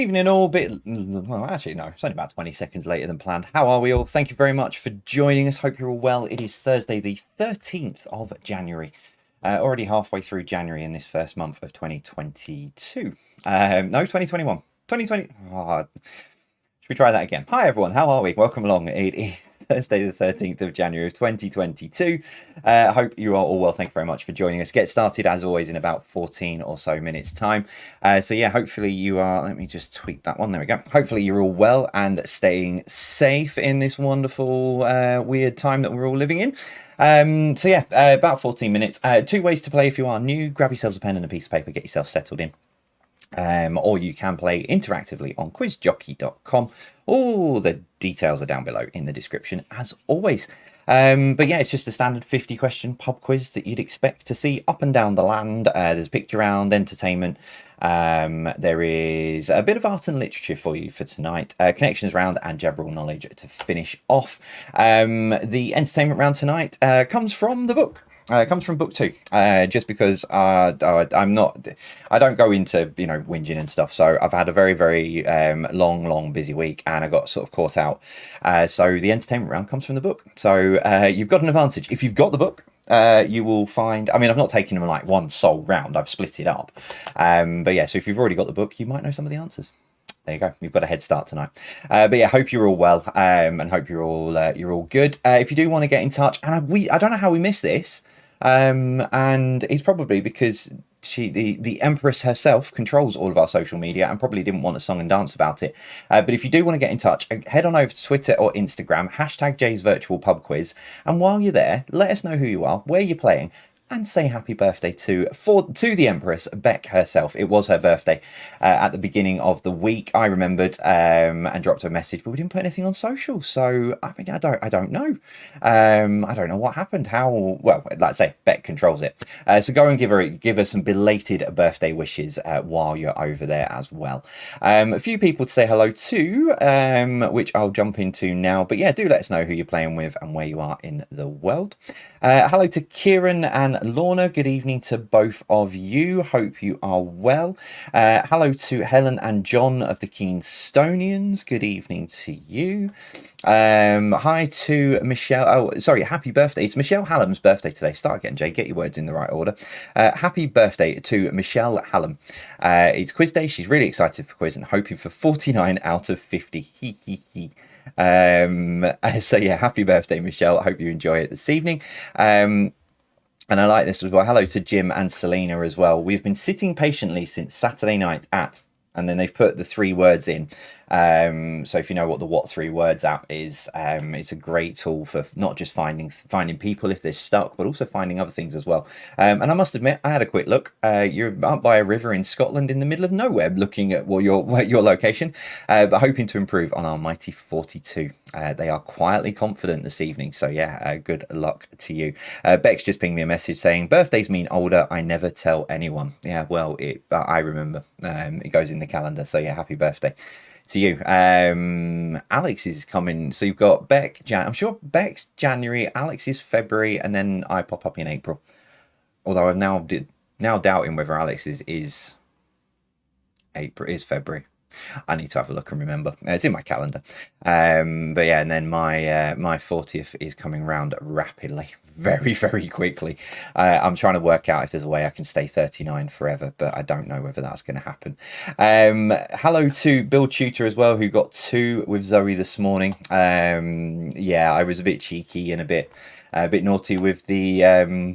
Evening all, well, actually, no, it's only about 20 seconds later than planned. How are we all? Thank you very much for joining us. Hope you're all well. It is Thursday, the 13th of January. Already halfway through January in this first month of 2022. No, 2021. 2020. Oh, should we try that again? Hi, everyone. How are we? Welcome along. It is Thursday, the 13th of January of 2022. I hope you are all well. Thank you very much for joining us. Get started, as always, in about 14 or so minutes' time. So, yeah, hopefully you are... Let me just tweak that one. There we go. Hopefully you're all well and staying safe in this wonderful, weird time that we're all living in. So, yeah, about 14 minutes. Two ways to play if you are new. Grab yourselves a pen and a piece of paper. Get yourself settled in. Or you can play interactively on quizjockey.com. All the details are down below in the description, as always. But yeah, it's just a standard 50 question pub quiz that you'd expect to see up and down the land. There's picture round, entertainment. There is a bit of art and literature for you for tonight. Connections round and general knowledge to finish off. The entertainment round tonight comes from the book. It comes from book 2, just because I don't go into, whinging and stuff. So I've had a very, very long, busy week, and I got sort of caught out. So the entertainment round comes from the book. So you've got an advantage. If you've got the book, you will find, I've not taken them like one sole round. I've split it up. But yeah, so if you've already got the book, you might know some of the answers. There you go. You've got a head start tonight. But yeah, hope you're all well, and hope you're all good. If you do want to get in touch, and I don't know how we missed this, and it's probably because the Empress herself controls all of our social media and probably didn't want a song and dance about it. But if you do want to get in touch, head on over to Twitter or Instagram, hashtag Jay's Virtual Pub Quiz, and while you're there, let us know who you are, where you're playing, and say happy birthday to the Empress, Beck herself. It was her birthday at the beginning of the week. I remembered and dropped her a message, but we didn't put anything on social. So I don't know. I don't know what happened. Well, like I say, Beck controls it. So go and give her some belated birthday wishes while you're over there as well. A few people to say hello to, which I'll jump into now. But yeah, do let us know who you're playing with and where you are in the world. Hello to Kieran and Lorna. Good evening to both of you. Hope you are well. Hello to Helen and John of the Keenstonians. Good evening to you. Hi to Michelle. Oh, sorry. Happy birthday. It's Michelle Hallam's birthday today. Start again, Jay. Get your words in the right order. Happy birthday to Michelle Hallam. It's quiz day. She's really excited for quiz and hoping for 49 out of 50. So yeah, happy birthday, Michelle. I hope you enjoy it this evening. And I like this as well. Hello to Jim and Selena as well. We've been sitting patiently since Saturday night at, and then they've put the 3 words in. So if you know what the What 3 Words app is, it's a great tool for not just finding people if they're stuck, but also finding other things as well. And I must admit, I had a quick look. You're up by a river in Scotland in the middle of nowhere, looking at your location, but hoping to improve on our mighty 42. They are quietly confident this evening. So yeah, good luck to you. Beck's just pinged me a message saying, birthdays mean older. I never tell anyone. Yeah, well, I remember. It goes in the calendar. So yeah, happy birthday to you. Alex is coming. So you've got Beck, I'm sure Beck's January, Alex is February, and then I pop up in April. Although I'm now doubting whether Alex is February. I need to have a look and remember. It's in my calendar. But yeah, and then my 40th is coming round rapidly. Very, very quickly. I'm trying to work out if there's a way I can stay 39 forever, but I don't know whether that's going to happen. Hello to Bill Tutor as well, who got 2 with Zoe this morning. Yeah, I was a bit cheeky and a bit naughty with the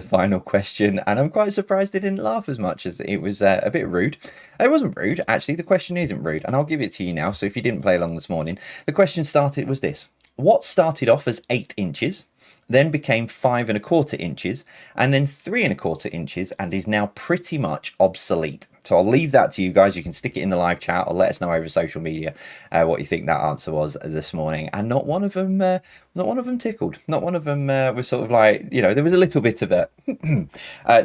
final question, and I'm quite surprised they didn't laugh as much as it was a bit rude. It wasn't rude, actually. The question isn't rude, and I'll give it to you now. So if you didn't play along this morning, the question was this: what started off as 8 inches, then became 5¼ inches, and then 3¼ inches, and is now pretty much obsolete? So I'll leave that to you guys. You can stick it in the live chat or let us know over social media what you think that answer was this morning. And not one of them tickled. Not one of them was sort of like, there was a little bit of a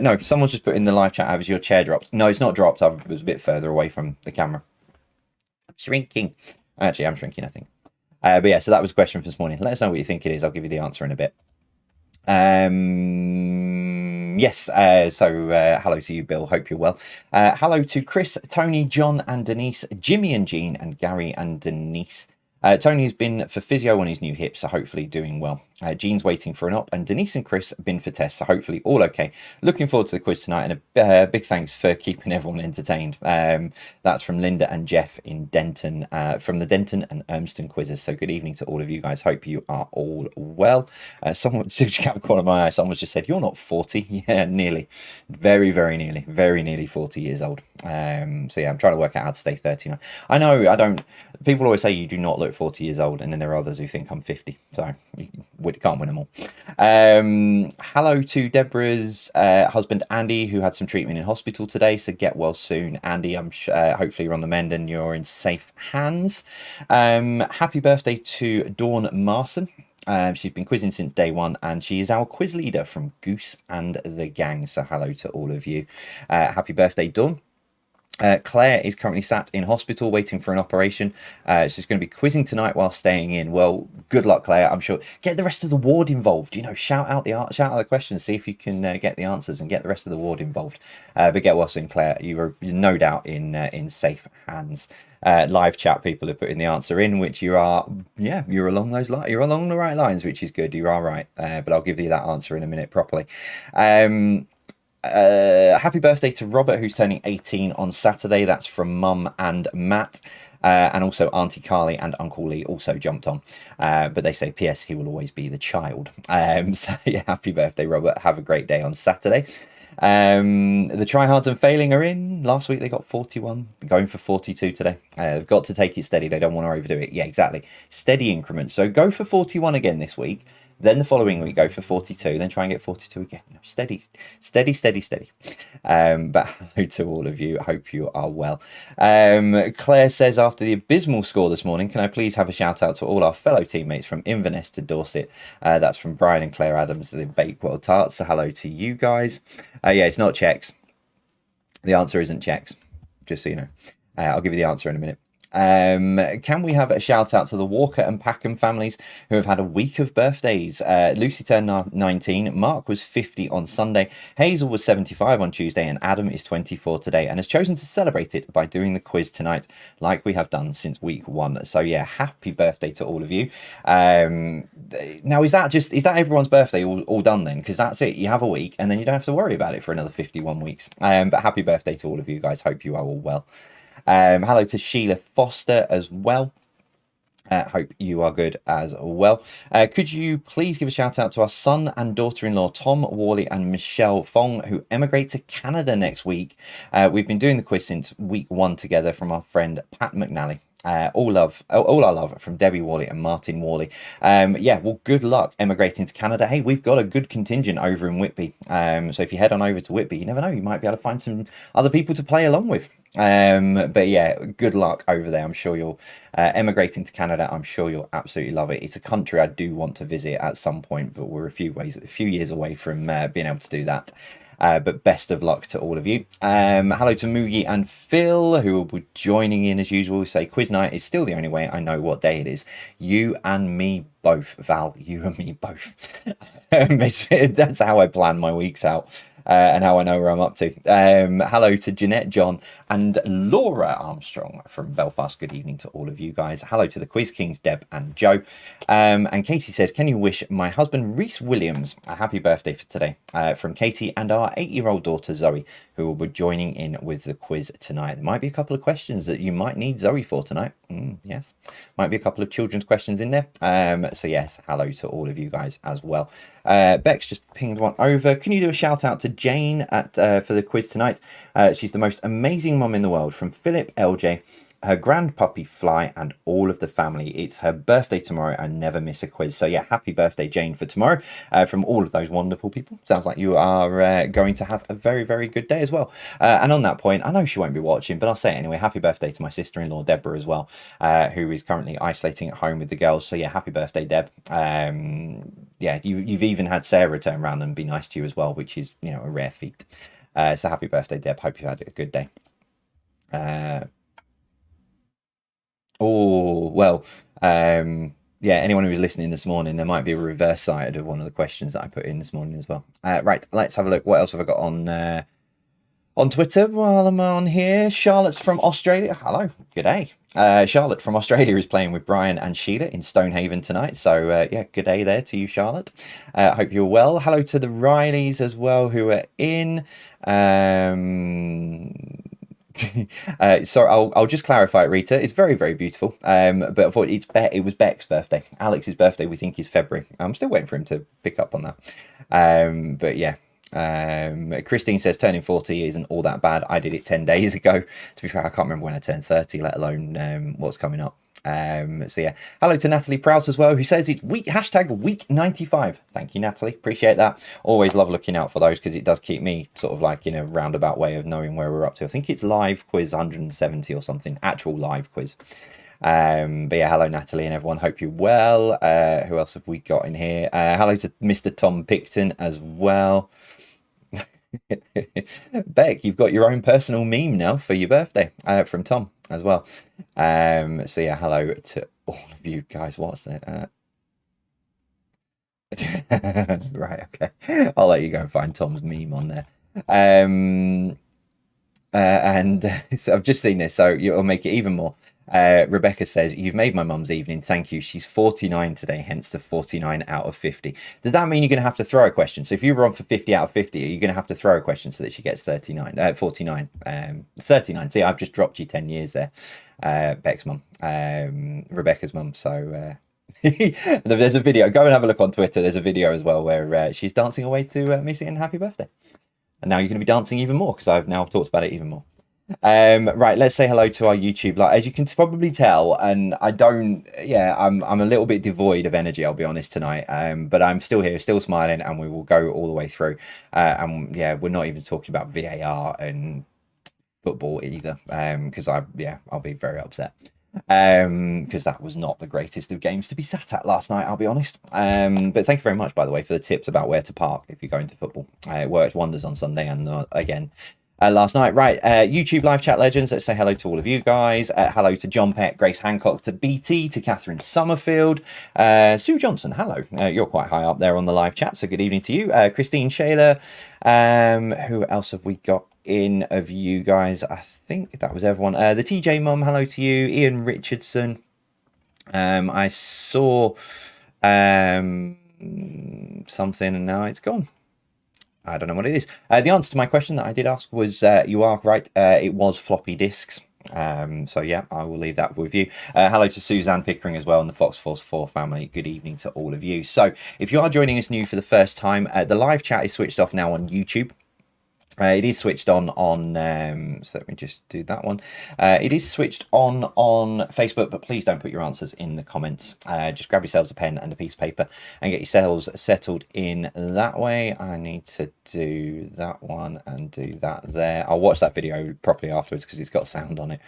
no. Someone's just put in the live chat, has your chair dropped? No, it's not dropped. I was a bit further away from the camera. I'm shrinking. Actually, I'm shrinking, I think. But yeah, so that was a question for this morning. Let us know what you think it is. I'll give you the answer in a bit. Yes, hello to you, Bill. Hope you're well. Hello to Chris, Tony, John, and Denise, Jimmy and Jean, and Gary and Denise. Tony's been for physio on his new hip, so hopefully doing well. Jean's waiting for an op, and Denise and Chris have been for tests, so hopefully all okay. Looking forward to the quiz tonight, and a big thanks for keeping everyone entertained. That's from Linda and Jeff in Denton, from the Denton and Urmston quizzes. So good evening to all of you guys. Hope you are all well. Someone, Capricorn of my eye, someone's just said, you're not 40. Yeah, nearly. Very, very nearly 40 years old. So yeah, I'm trying to work out how to stay 39. I know, I don't, people always say you do not look 40 years old, and then there are others who think I'm 50. So you can't win them all. Hello to Deborah's husband Andy, who had some treatment in hospital today, so get well soon, Andy. I'm hopefully you're on the mend and you're in safe hands. Happy birthday to Dawn Marson. She's been quizzing since day one, and she is our quiz leader from Goose and the Gang, so hello to all of you. Happy birthday, Dawn. Claire is currently sat in hospital waiting for an operation. She's going to be quizzing tonight while staying in. Well, good luck, Claire. I'm sure. Get the rest of the ward involved. You know, shout out the questions, see if you can get the answers, and get the rest of the ward involved. But get well soon, Claire. You're no doubt in safe hands. Live chat people are putting the answer in, which you are. Yeah, you're along those lines. You're along the right lines, which is good. You are right. But I'll give you that answer in a minute properly. Happy birthday to Robert, who's turning 18 on Saturday. That's from Mum and Matt. And also Auntie Carly and Uncle Lee also jumped on. But they say, P.S. he will always be the child. So yeah, happy birthday, Robert. Have a great day on Saturday. The tryhards and failing are in. Last week they got 41, going for 42 today. They've got to take it steady. They don't want to overdo it. Yeah, exactly. Steady increments. So go for 41 again this week. Then the following week, go for 42, then try and get 42 again. You know, steady. But hello to all of you. I hope you are well. Claire says, after the abysmal score this morning, can I please have a shout out to all our fellow teammates from Inverness to Dorset? That's from Brian and Claire Adams, the Bakewell Tarts. So hello to you guys. Yeah, it's not Czechs. The answer isn't Czechs, just so you know. I'll give you the answer in a minute. Can we have a shout out to the Walker and Packham families who have had a week of birthdays? Lucy turned 19, Mark was 50 on Sunday, Hazel was 75 on Tuesday, and Adam is 24 today and has chosen to celebrate it by doing the quiz tonight like we have done since week 1. So yeah, happy birthday to all of you. Now is that everyone's birthday all done then? Because that's it, you have a week and then you don't have to worry about it for another 51 weeks. But happy birthday to all of you guys. Hope you are all well. Hello to Sheila Foster as well. Hope you are good as well. Could you please give a shout out to our son and daughter-in-law, Tom Worley and Michelle Fong, who emigrate to Canada next week. We've been doing the quiz since week 1 together from our friend Pat McNally. All our love from Debbie Worley and Martin Worley. Yeah, well, good luck emigrating to Canada. Hey, we've got a good contingent over in Whitby. So if you head on over to Whitby, you never know, you might be able to find some other people to play along with. But yeah, good luck over there. I'm sure you'll emigrating to Canada. I'm sure you'll absolutely love it. It's a country I do want to visit at some point, but we're a few years away from being able to do that. But best of luck to all of you. Hello to Moogie and Phil, who will be joining in as usual. Say, quiz night is still the only way I know what day it is. You and me both, Val. You and me both. That's how I plan my weeks out. And how I know where I'm up to. Hello to Jeanette, John, and Laura Armstrong from Belfast. Good evening to all of you guys. Hello to the Quiz Kings, Deb and Joe. And Katie says, can you wish my husband, Reese Williams, a happy birthday for today? From Katie and our 8-year-old daughter, Zoe, who will be joining in with the quiz tonight. There might be a couple of questions that you might need Zoe for tonight. Yes. Might be a couple of children's questions in there. So yes, hello to all of you guys as well. Bex just pinged one over. Can you do a shout out to Jane for the quiz tonight? She's the most amazing mum in the world, from Philip, LJ, her grand puppy Fly, and all of the family. It's her birthday tomorrow and never miss a quiz. So yeah, happy birthday, Jane, for tomorrow from all of those wonderful people. Sounds like you are going to have a very, very good day as well. And on that point, I know she won't be watching, but I'll say it anyway. Happy birthday to my sister-in-law, Deborah, as well, who is currently isolating at home with the girls. So yeah, happy birthday, Deb. Yeah, you've even had Sarah turn around and be nice to you as well, which is, you know, a rare feat. So happy birthday, Deb. Hope you had a good day. Oh, well, yeah, anyone who was listening this morning, there might be a reverse side of one of the questions that I put in this morning as well. Right, let's have a look. What else have I got on Twitter while I'm on here? Charlotte's from Australia. Hello, good day. Charlotte from Australia is playing with Brian and Sheila in Stonehaven tonight. So, yeah, good day there to you, Charlotte. Hope you're well. Hello to the Rileys as well who are in. So I'll just clarify it, Rita. It's very, very beautiful. But I thought it was Beck's birthday. Alex's birthday, we think, is February. I'm still waiting for him to pick up on that. But yeah. Christine says turning 40 isn't all that bad. I did it 10 days ago. To be fair, I can't remember when I turned 30, let alone what's coming up. So yeah, hello to Natalie Prowse as well, who says it's week 95. Thank you, Natalie, appreciate that. Always love looking out for those because it does keep me sort of like in a roundabout way of knowing where we're up to. I think it's live quiz 170 or something, actual live quiz. But yeah, hello Natalie and everyone, hope you're well. Who else have we got in here? Hello to Mr. Tom Picton as well. Beck, you've got your own personal meme now for your birthday from Tom as well. So yeah, hello to all of you guys. What's that? Right, okay. I'll let you go and find Tom's meme on there. And so I've just seen this, so it'll make it even more. Rebecca says, you've made my mum's evening. Thank you. She's 49 today, hence the 49 out of 50. Does that mean you're going to have to throw a question? So if you were on for 50 out of 50, are you going to have to throw a question so that she gets 49? 39. See, I've just dropped you 10 years there. Beck's mum, Rebecca's mum. So there's a video. Go and have a look on Twitter. There's a video as well where she's dancing away to me singing Happy Birthday. And now you're going to be dancing even more because I've now talked about it even more. Right, let's say hello to our YouTube. Like, as you can probably tell, and I'm a little bit devoid of energy, I'll be honest tonight. But I'm still here, still smiling, and we will go all the way through. And yeah, we're not even talking about VAR and football either, because I'll be very upset. Because that was not the greatest of games to be sat at last night, I'll be honest. But thank you very much, by the way, for the tips about where to park if you're going to football. It worked wonders on Sunday and again last night. Right, YouTube live chat legends, let's say hello to all of you guys. Hello to John Peck, Grace Hancock, to BT, to Catherine Summerfield, Sue Johnson, hello. You're quite high up there on the live chat, so good evening to you. Christine Shaler, who else have we got in of you guys? I think that was everyone. The TJ Mum, hello to you. Ian Richardson, I saw something and now it's gone. I don't know what it is. The answer to my question that I did ask was you are right, it was floppy disks. So yeah, I will leave that with you. Hello to Suzanne Pickering as well and the Fox Force 4 family. Good evening to all of you. So if you are joining us new for the first time, the live chat is switched off now on YouTube. It is switched on so let me just do that one. It is switched on Facebook, but please don't put your answers in the comments. Just grab yourselves a pen and a piece of paper and get yourselves settled in that way. I need to do that one and do that there. I'll watch that video properly afterwards because it's got sound on it.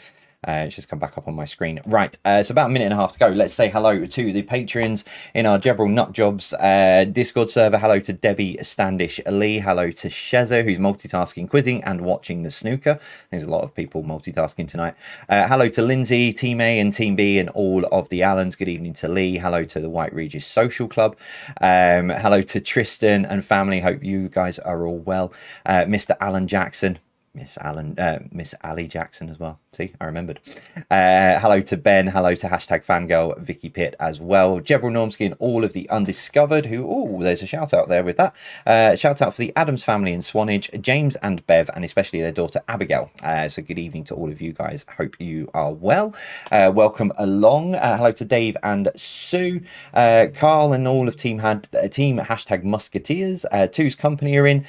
It's just come back up on my screen. Right, it's about a minute and a half to go. Let's say hello to the patrons in our Jebrel Nutjobs Discord server. Hello to Debbie Standish Lee. Hello to Sheza, who's multitasking, quizzing and watching the snooker. There's a lot of people multitasking tonight. Hello to Lindsay, Team A and Team B and all of the Allens. Good evening to Lee. Hello to the White Regis Social Club. Hello to Tristan and family. Hope you guys are all well. Mr. Alan Jackson. Miss Ali Jackson as well. See, I remembered. Hello to Ben. Hello to hashtag Fangirl, Vicky Pitt as well. Jebrel Normsky and all of the Undiscovered who, there's a shout out there with that. Shout out for the Adams family in Swanage, James and Bev, and especially their daughter Abigail. So good evening to all of you guys. Hope you are well. Welcome along. Hello to Dave and Sue. Carl and all of team hashtag Musketeers. Two's company are in.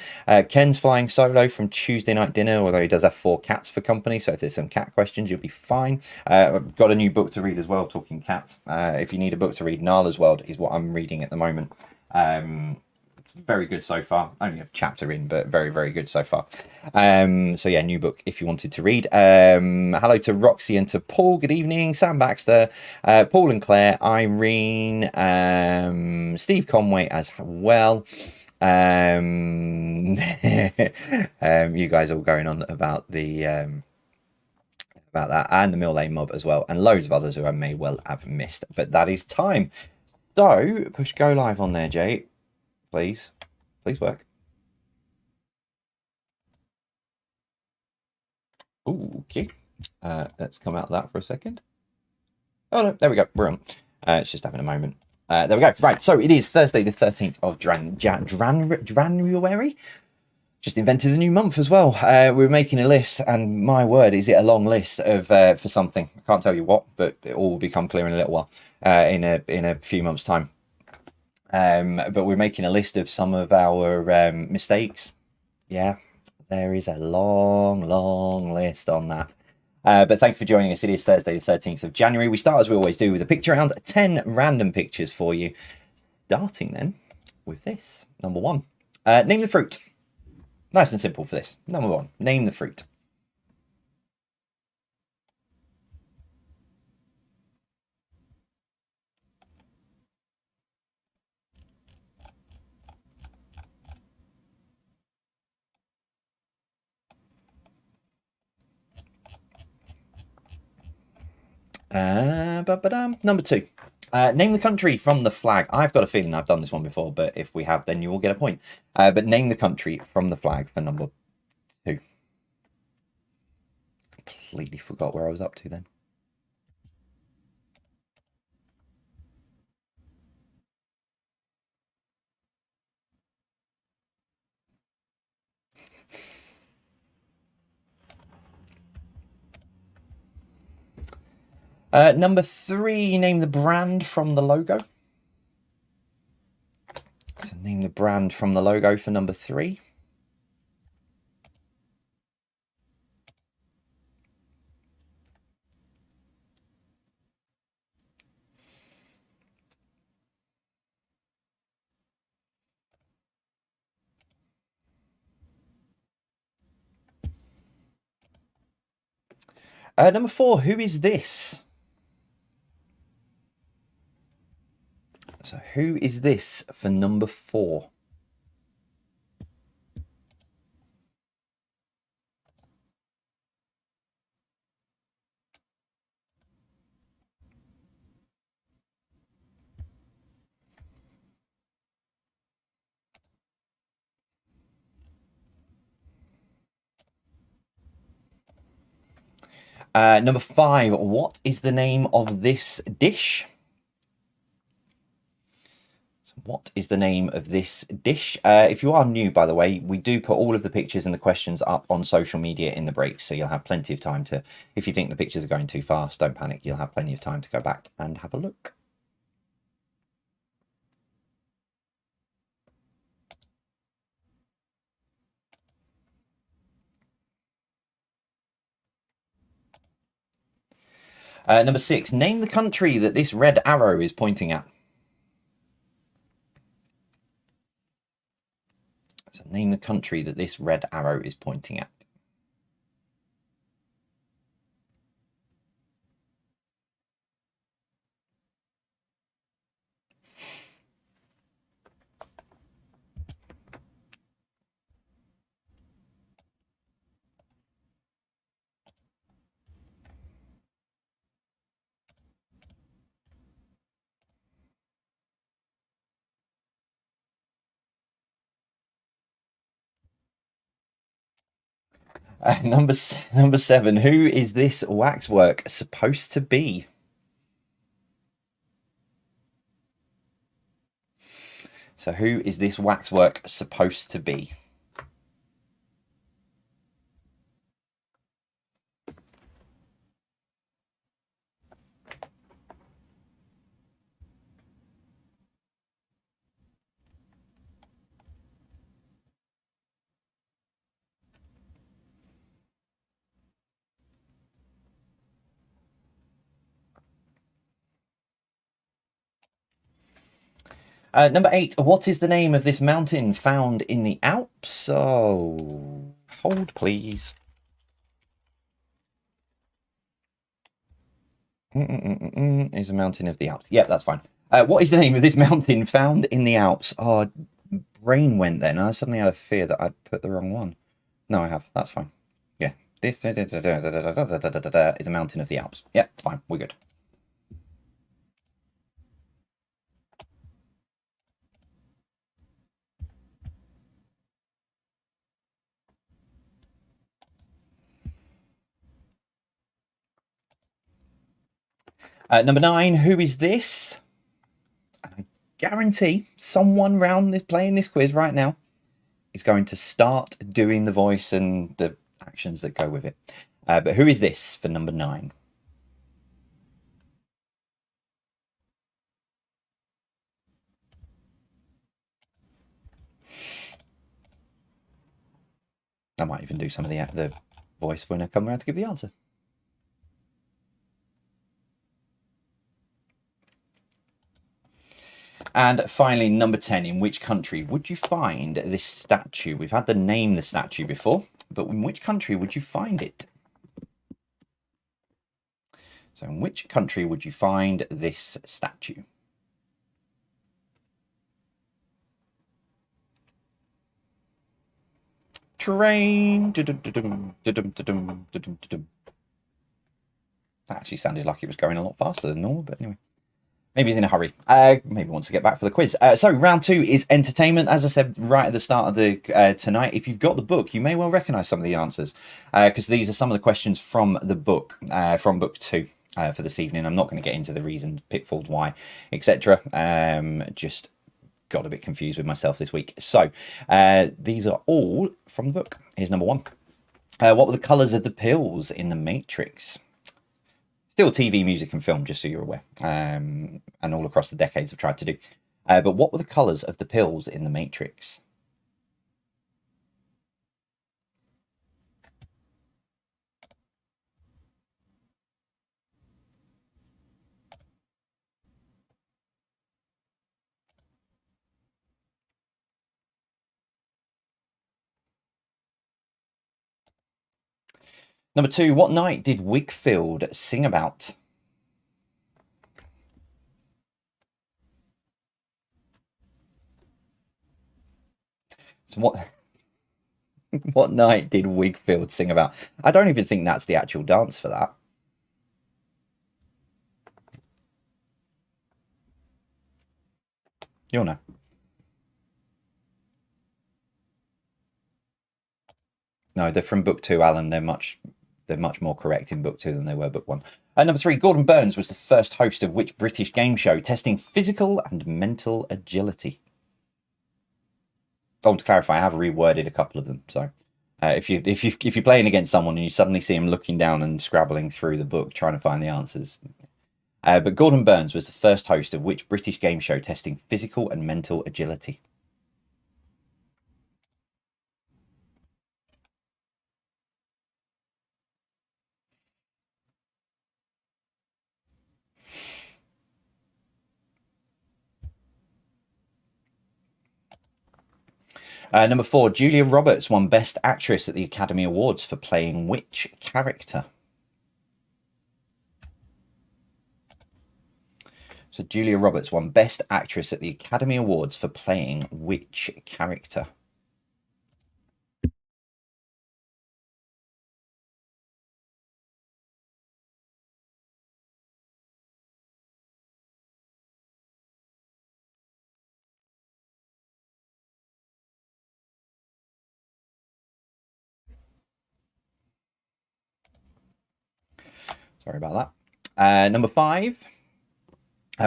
Ken's flying solo from Tuesday night dinner, although he does have 4 cats for company, so if there's some cat questions you'll be fine. I've got a new book to read as well, talking cats. If you need a book to read, Nala's World is what I'm reading at the moment. Very good so far. Only a chapter in, but very, very good so far. So yeah, new book if you wanted to read. Hello to Roxy and to Paul. Good evening. Sam Baxter, Paul and Claire, Irene, Steve Conway as well. You guys all going on about the about that, and the Mill Lane mob as well, and loads of others who I may well have missed, but that is time So, push go live on there, Jay. Please. Please work. Ooh, okay. Let's come out of that for a second. Oh, no, there we go. We're on. It's just having a moment. There we go. Right, so it is Thursday the 13th of January. Just invented a new month as well. We're making a list, and my word, is it a long list of for something. I can't tell you what, but it all will become clear in a little while, in a few months' time. But we're making a list of some of our mistakes. Yeah, there is a long list on that. But thank you for joining us. It is Thursday, the 13th of January. We start, as we always do, with a picture round, 10 random pictures for you. Starting then with this. Number one. Name the fruit. Nice and simple for this. Number one. Name the fruit. Number two. Name the country from the flag. I've got a feeling I've done this one before, but if we have, then you will get a point. But name the country from the flag for number two. Completely forgot where I was up to then. Number three, name the brand from the logo. So name the brand from the logo for number three. Number four, who is this? So who is this for number four? Number five, what is the name of this dish? What is the name of this dish? If you are new, by the way, we do put all of the pictures and the questions up on social media in the breaks, so you'll have plenty of time to, if you think the pictures are going too fast, don't panic, you'll have plenty of time to go back and have a look. Number six, name the country that this red arrow is pointing at. So name the country that this red arrow is pointing at. Number seven, who is this waxwork supposed to be? So who is this waxwork supposed to be? Number eight, what is the name of this mountain found in the Alps? Oh, hold please. Is a mountain of the Alps. Yep, that's fine. What is the name of this mountain found in the Alps? Oh, brain went then. I suddenly had a fear that I'd put the wrong one. No, I have. That's fine. Yeah. This is a mountain of the Alps. Yeah, fine. We're good. Number 9, who is this? I guarantee someone round this playing this quiz right now is going to start doing the voice and the actions that go with it. But who is this for number 9? I might even do some of the voice when I come around to give the answer. And finally, number 10, in which country would you find this statue? We've had the name the statue before, but in which country would you find it? So in which country would you find this statue? Train. That actually sounded like it was going a lot faster than normal, but anyway. Maybe he's in a hurry. Maybe wants to get back for the quiz. So round 2 is entertainment. As I said right at the start of the tonight, if you've got the book, you may well recognise some of the answers because these are some of the questions from the book, from book 2 for this evening. I'm not going to get into the reasons, pitfalls, why, etc. Just got a bit confused with myself this week. So these are all from the book. Here's number 1. What were the colours of the pills in The Matrix? Still TV, music and film, just so you're aware. And all across the decades I've tried to do. But what were the colours of the pills in The Matrix? Number 2, what night did Wakefield sing about? So what night did Wakefield sing about? I don't even think that's the actual dance for that. You'll know. No, they're from book 2, Alan. They're much more correct in book 2 than they were book 1. Number 3, Gordon Burns was the first host of which British game show testing physical and mental agility? To clarify, I have reworded a couple of them. So if you're playing against someone and you suddenly see him looking down and scrabbling through the book trying to find the answers. But Gordon Burns was the first host of which British game show testing physical and mental agility? Number 4, Julia Roberts won Best Actress at the Academy Awards for playing which character? So Julia Roberts won Best Actress at the Academy Awards for playing which character? Sorry about that. Number 5.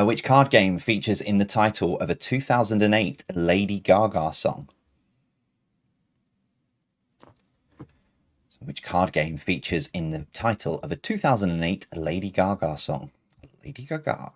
Which card game features in the title of a 2008 Lady Gaga song? So which card game features in the title of a 2008 Lady Gaga song? Lady Gaga.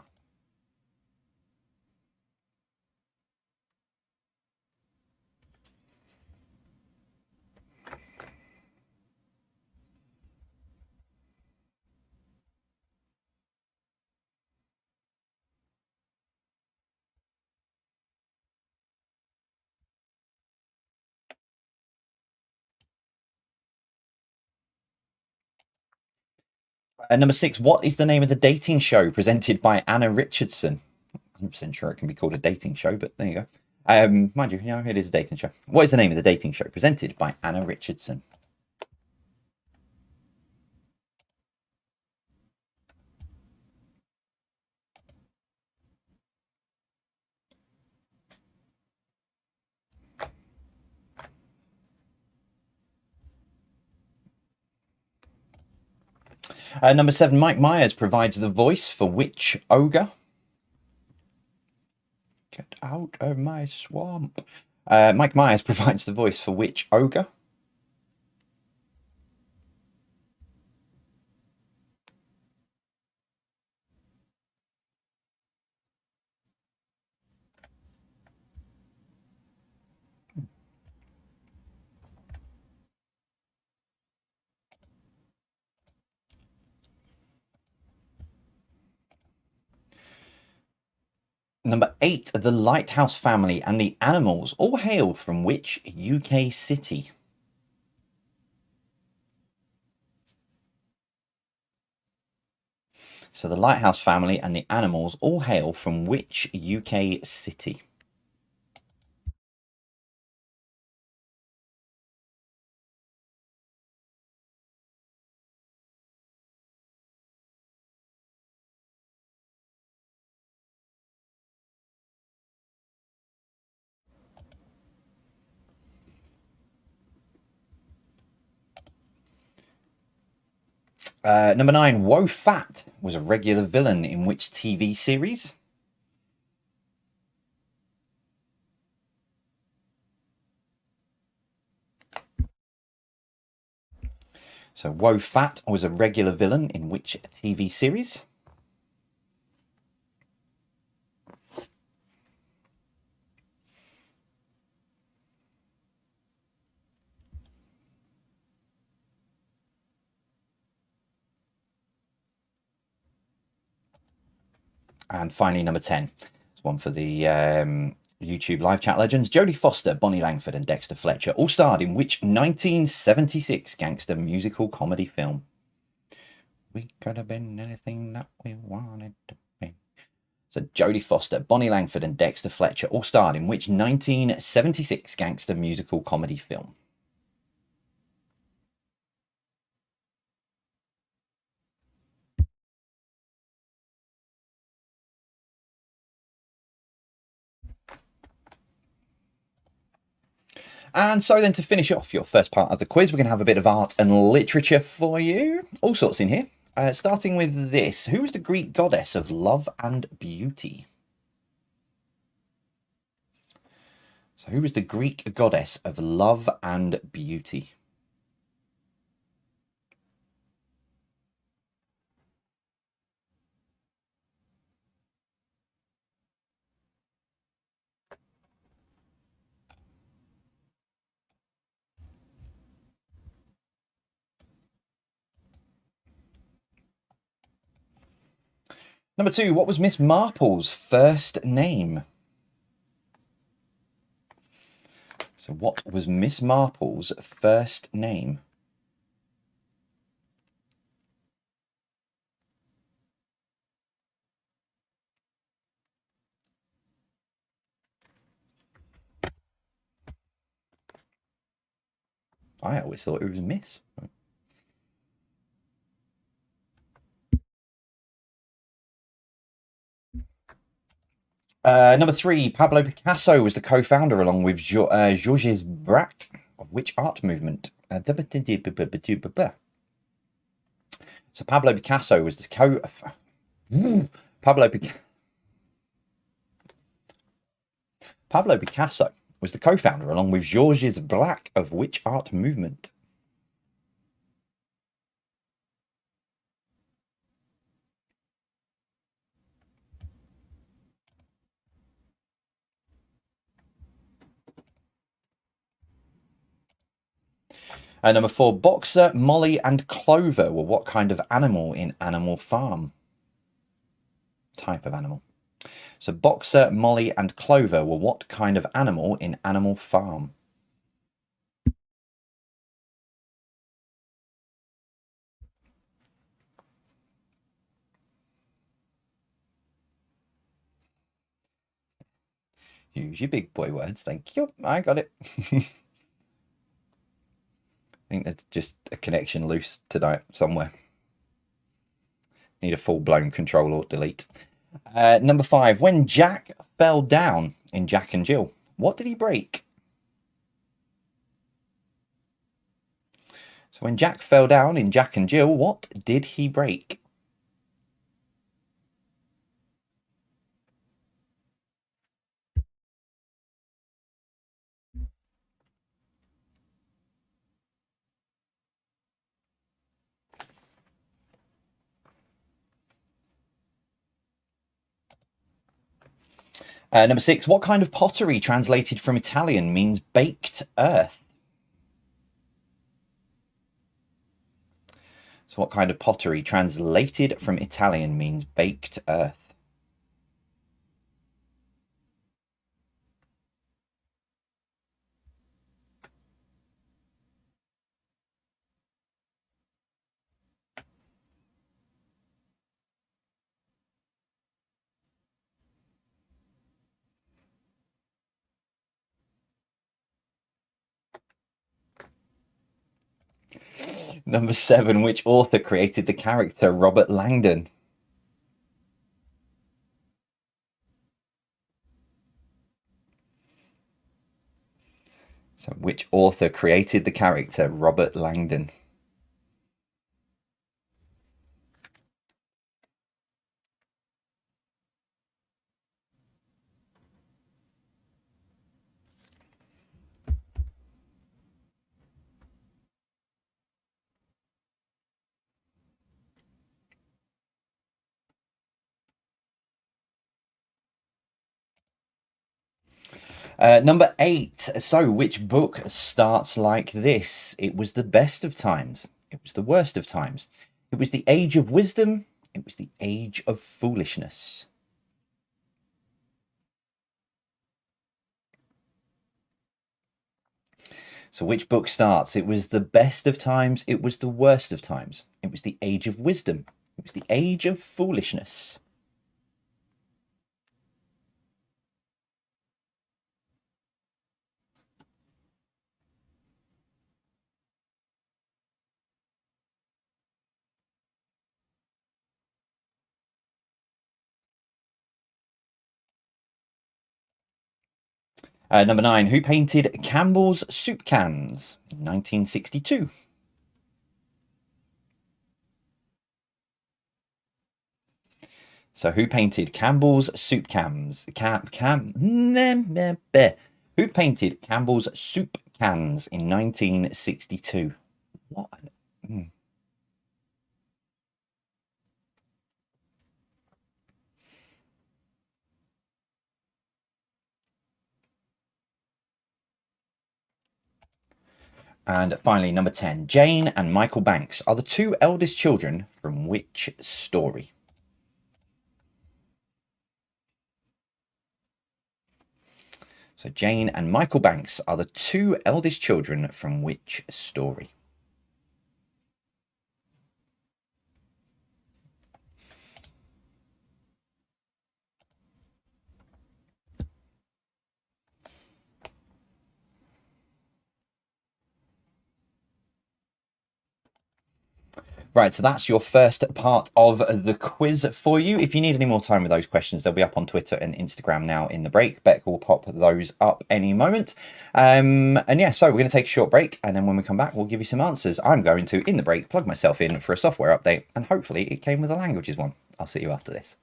Number 6, what is the name of the dating show presented by Anna Richardson? 100% sure it can be called a dating show, but there you go. Mind you, it is a dating show. What is the name of the dating show presented by Anna Richardson? Number 7, Mike Myers provides the voice for which ogre? Get out of my swamp. Mike Myers provides the voice for which ogre? Number 8, the Lighthouse family and the animals all hail from which UK city? So the Lighthouse family and the animals all hail from which UK city? Number 9, Woe Fat was a regular villain in which TV series? So Woe Fat was a regular villain in which TV series? And finally, number 10. It's one for the YouTube live chat legends. Jodie Foster, Bonnie Langford, and Dexter Fletcher all starred in which 1976 gangster musical comedy film? We could have been anything that we wanted to be. So Jodie Foster, Bonnie Langford, and Dexter Fletcher all starred in which 1976 gangster musical comedy film? And so then to finish off your first part of the quiz, we're going to have a bit of art and literature for you. All sorts in here. Starting with this. Who was the Greek goddess of love and beauty? So who was the Greek goddess of love and beauty? Number 2, what was Miss Marple's first name? So what was Miss Marple's first name? I always thought it was Miss. Number 3, Pablo Picasso was the co-founder along with Georges Braque of which art movement? So Pablo Picasso was the Pablo Picasso was the co-founder along with Georges Braque of which art movement? Number 4, Boxer, Molly, and Clover were what kind of animal in Animal Farm? Type of animal. So Boxer, Molly, and Clover were what kind of animal in Animal Farm? Use your big boy words. Thank you. I got it. I think there's just a connection loose tonight somewhere. Need a full-blown Control-Alt-Delete. Number 5, when Jack fell down in Jack and Jill, what did he break? So when Jack fell down in Jack and Jill, what did he break? Number 6, what kind of pottery translated from Italian means baked earth? So what kind of pottery translated from Italian means baked earth? Number 7, which author created the character Robert Langdon? So which author created the character Robert Langdon? Number 8. So, which book starts like this? It was the best of times. It was the worst of times. It was the age of wisdom. It was the age of foolishness. So, which book starts? It was the best of times. It was the worst of times. It was the age of wisdom. It was the age of foolishness. Number 9. Who painted Campbell's soup cans in 1962? So who painted Campbell's soup cans? Who painted Campbell's soup cans in 1962? What? And finally, number 10. Jane and Michael Banks are the two eldest children from which story? So Jane and Michael Banks are the two eldest children from which story? Right, so that's your first part of the quiz for you. If you need any more time with those questions, they'll be up on Twitter and Instagram now in the break. Beck will pop those up any moment. And yeah, so we're going to take a short break, and then when we come back, we'll give you some answers. I'm going to, in the break, plug myself in for a software update, and hopefully it came with a languages one. I'll see you after this.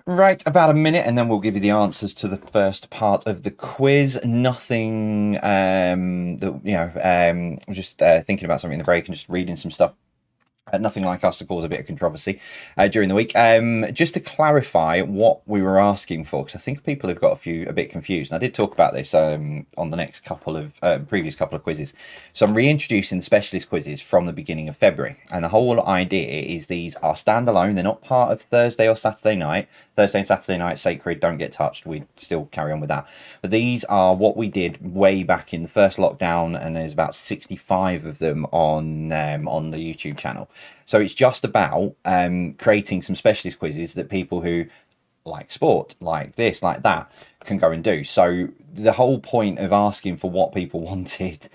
Right, about a minute, and then we'll give you the answers to the first part of the quiz. Nothing that I'm just thinking about something in the break and just reading some stuff. Nothing like us to cause a bit of controversy during the week. Just to clarify what we were asking for, because I think people have got a bit confused. And I did talk about this on the next couple of previous couple of quizzes. So I'm reintroducing the specialist quizzes from the beginning of February, and the whole idea is these are standalone. They're not part of Thursday or Saturday night. Thursday and Saturday night sacred, don't get touched. We still carry on with that. But these are what we did way back in the first lockdown, and there's about 65 of them on the YouTube channel. So it's just about creating some specialist quizzes that people who like sport, like this, like that, can go and do. So the whole point of asking for what people wanted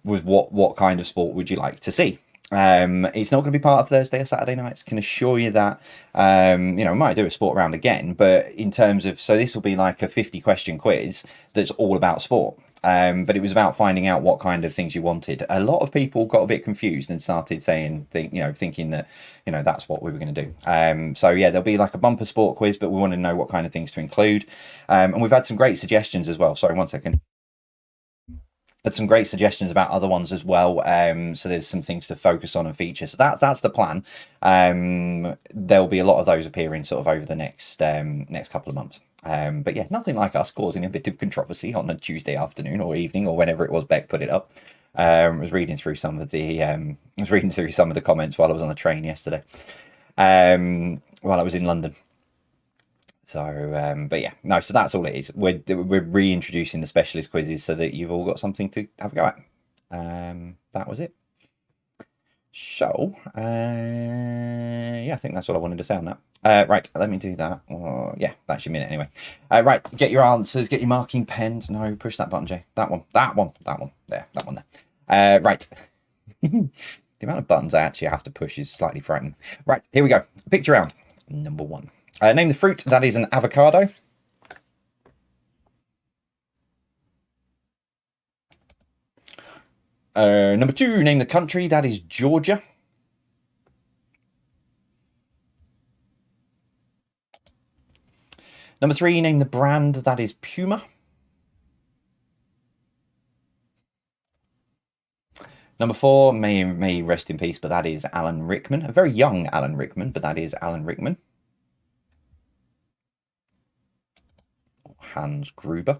was what kind of sport would you like to see? It's not going to be part of Thursday or Saturday nights, can assure you that. We might do a sport round again, but in terms of, so this will be like a 50-question quiz that's all about sport. But it was about finding out what kind of things you wanted. A lot of people got a bit confused and started thinking that, that's what we were going to do. So yeah, there'll be like a bumper sport quiz, but we want to know what kind of things to include. And we've had some great suggestions as well. Sorry, 1 second. Had some great suggestions about other ones as well. So there's some things to focus on and feature. So that's the plan. There'll be a lot of those appearing sort of over the next couple of months. But yeah, nothing like us causing a bit of controversy on a Tuesday afternoon or evening or whenever it was Beck put it up. I was reading through some of the comments while I was on the train yesterday, while I was in London. So, but yeah, no. So that's all it is. We're reintroducing the specialist quizzes so that you've all got something to have a go at. That was it. So, yeah, I think that's all I wanted to say on that. Right, let me do that. Yeah, that's your minute anyway. Right, get your answers, get your marking pens. No, push that button, Jay. That one. There, that one there. Right. The amount of buttons I actually have to push is slightly frightening. Right, here we go. Picture round. Number 1. Name the fruit. That is an avocado. Number 2, name the country. That is Georgia. Number 3, name the brand. That is Puma. Number 4, may rest in peace, but that is Alan Rickman. A very young Alan Rickman, but that is Alan Rickman. Hans Gruber.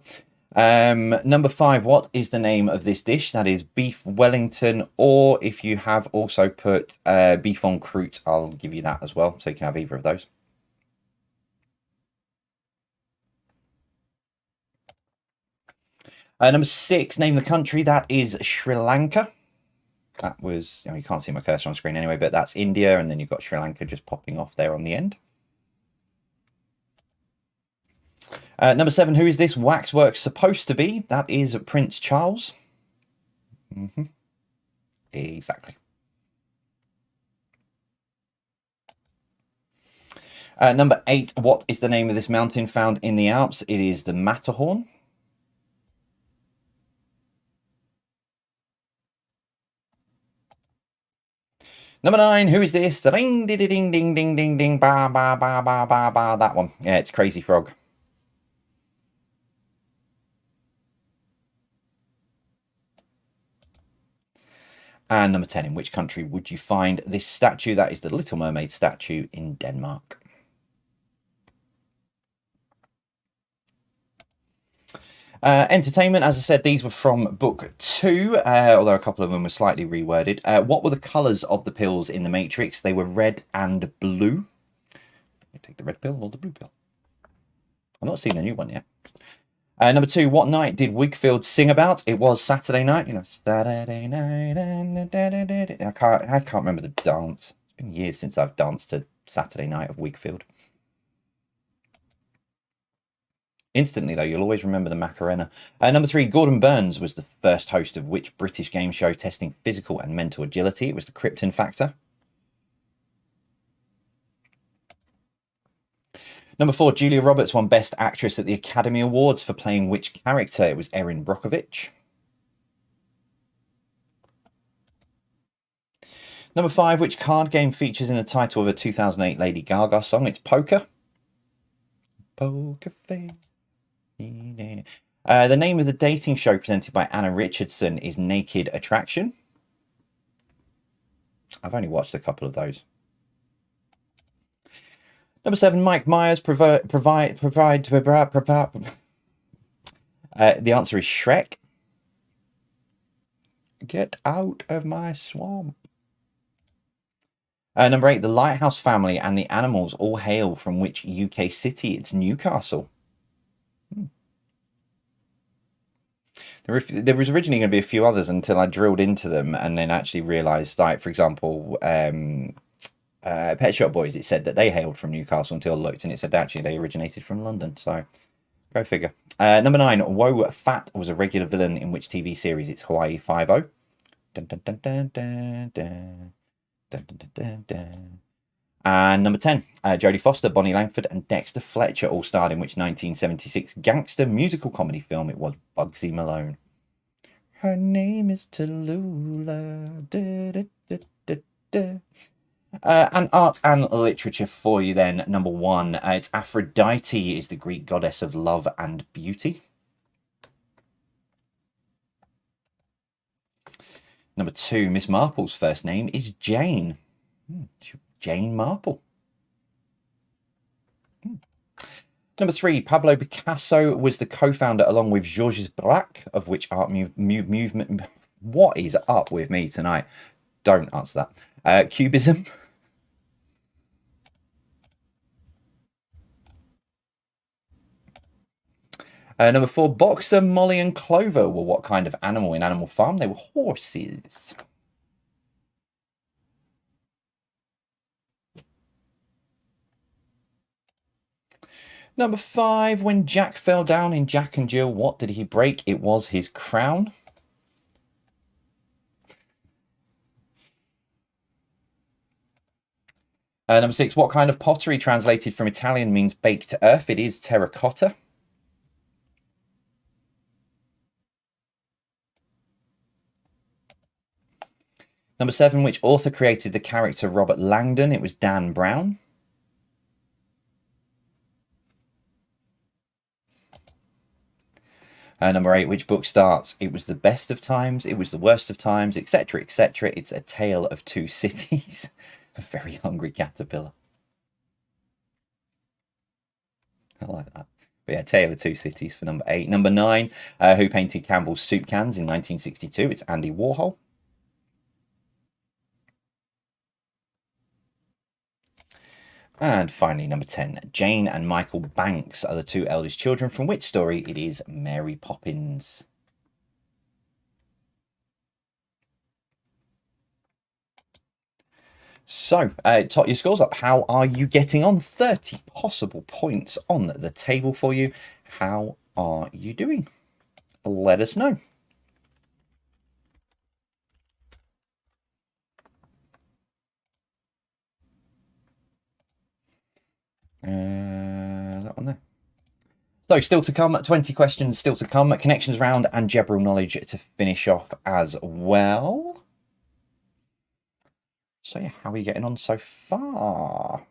Number 5, what is the name of this dish? That is beef Wellington, or if you have also put beef en croûte, I'll give you that as well, so you can have either of those. Number 6, name the country. That is Sri Lanka. That was, you can't see my cursor on screen anyway, but that's India, and then you've got Sri Lanka just popping off there on the end. Number 7, who is this waxwork supposed to be? That is Prince Charles. Exactly. Number 8, what is the name of this mountain found in the Alps? It is the Matterhorn. Number 9, who is this? Ding, ding, ding, ding, ding, ding, ding, ba, ba, ba, ba, ba, ba. That one. Yeah, it's Crazy Frog. And number 10, in which country would you find this statue? That is the Little Mermaid statue in Denmark. Entertainment, as I said, these were from book 2, although a couple of them were slightly reworded. What were the colours of the pills in the Matrix? They were red and blue. You take the red pill or the blue pill? I've not seen the new one yet. Number 2, what night did Wakefield sing about? It was Saturday night. Saturday night. I can't remember the dance. It's been years since I've danced to Saturday Night of Wakefield. Instantly, though, you'll always remember the Macarena. Number 3, Gordon Burns was the first host of which British game show testing physical and mental agility? It was the Krypton Factor. Number 4, Julia Roberts won Best Actress at the Academy Awards for playing which character? It was Erin Brockovich. Number 5, which card game features in the title of a 2008 Lady Gaga song? It's poker. Poker face. The name of the dating show presented by Anna Richardson is Naked Attraction. I've only watched a couple of those. Number 7, Mike Myers the answer is Shrek. Get out of my swamp. Number 8, the Lighthouse family and the animals all hail from which UK city? It's Newcastle. There was originally going to be a few others until I drilled into them and then actually realised, like, for example, Pet Shop Boys, it said that they hailed from Newcastle until I looked and it said actually they originated from London. So, go figure. Number 9, Woe Fat was a regular villain in which TV series? It's Hawaii Five-0. Dun, dun, dun, dun, dun, dun. Dun, dun, dun, dun. And number 10, Jodie Foster, Bonnie Langford, and Dexter Fletcher all starred in which 1976 gangster musical comedy film? It was Bugsy Malone. Her name is Tallulah. Da, da, da, da, da. And art and literature for you then. Number 1, it's Aphrodite is the Greek goddess of love and beauty. Number 2, Miss Marple's first name is Jane. Jane Marple. Number 3, Pablo Picasso was the co-founder along with Georges Braque of which art movement? What is up with me tonight? Don't answer that. Cubism. Number 4, Boxer, Molly and Clover were what kind of animal in Animal Farm? They were horses. Number 5, when Jack fell down in Jack and Jill, what did he break? It was his crown. Number 6, what kind of pottery translated from Italian means baked earth? It is terracotta. Number 7, which author created the character Robert Langdon? It was Dan Brown. Number 8, which book starts? It was the best of times, it was the worst of times, etc., etc. It's A Tale of Two Cities. A very hungry caterpillar. I like that. But yeah, Tale of Two Cities for number 8. Number 9, who painted Campbell's soup cans in 1962? It's Andy Warhol. And finally, number 10, Jane and Michael Banks are the 2 eldest children from which story? It is Mary Poppins. So, tot your scores up. How are you getting on? 30 possible points on the table for you. How are you doing? Let us know. That one there. So still to come, 20 questions still to come, connections round and general knowledge to finish off as well. So yeah, how are you getting on so far?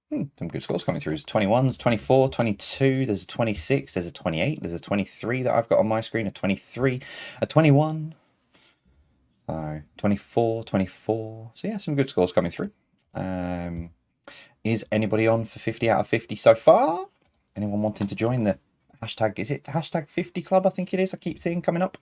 Some good scores coming through. There's 21s, 24, 22, there's a 26, there's a 28, there's a 23 that I've got on my screen, a 23, a 21, 24, 24. So yeah, some good scores coming through. Is anybody on for 50 out of 50 so far? Anyone wanting to join the hashtag, is it hashtag 50 club? I think it is. I keep seeing coming up.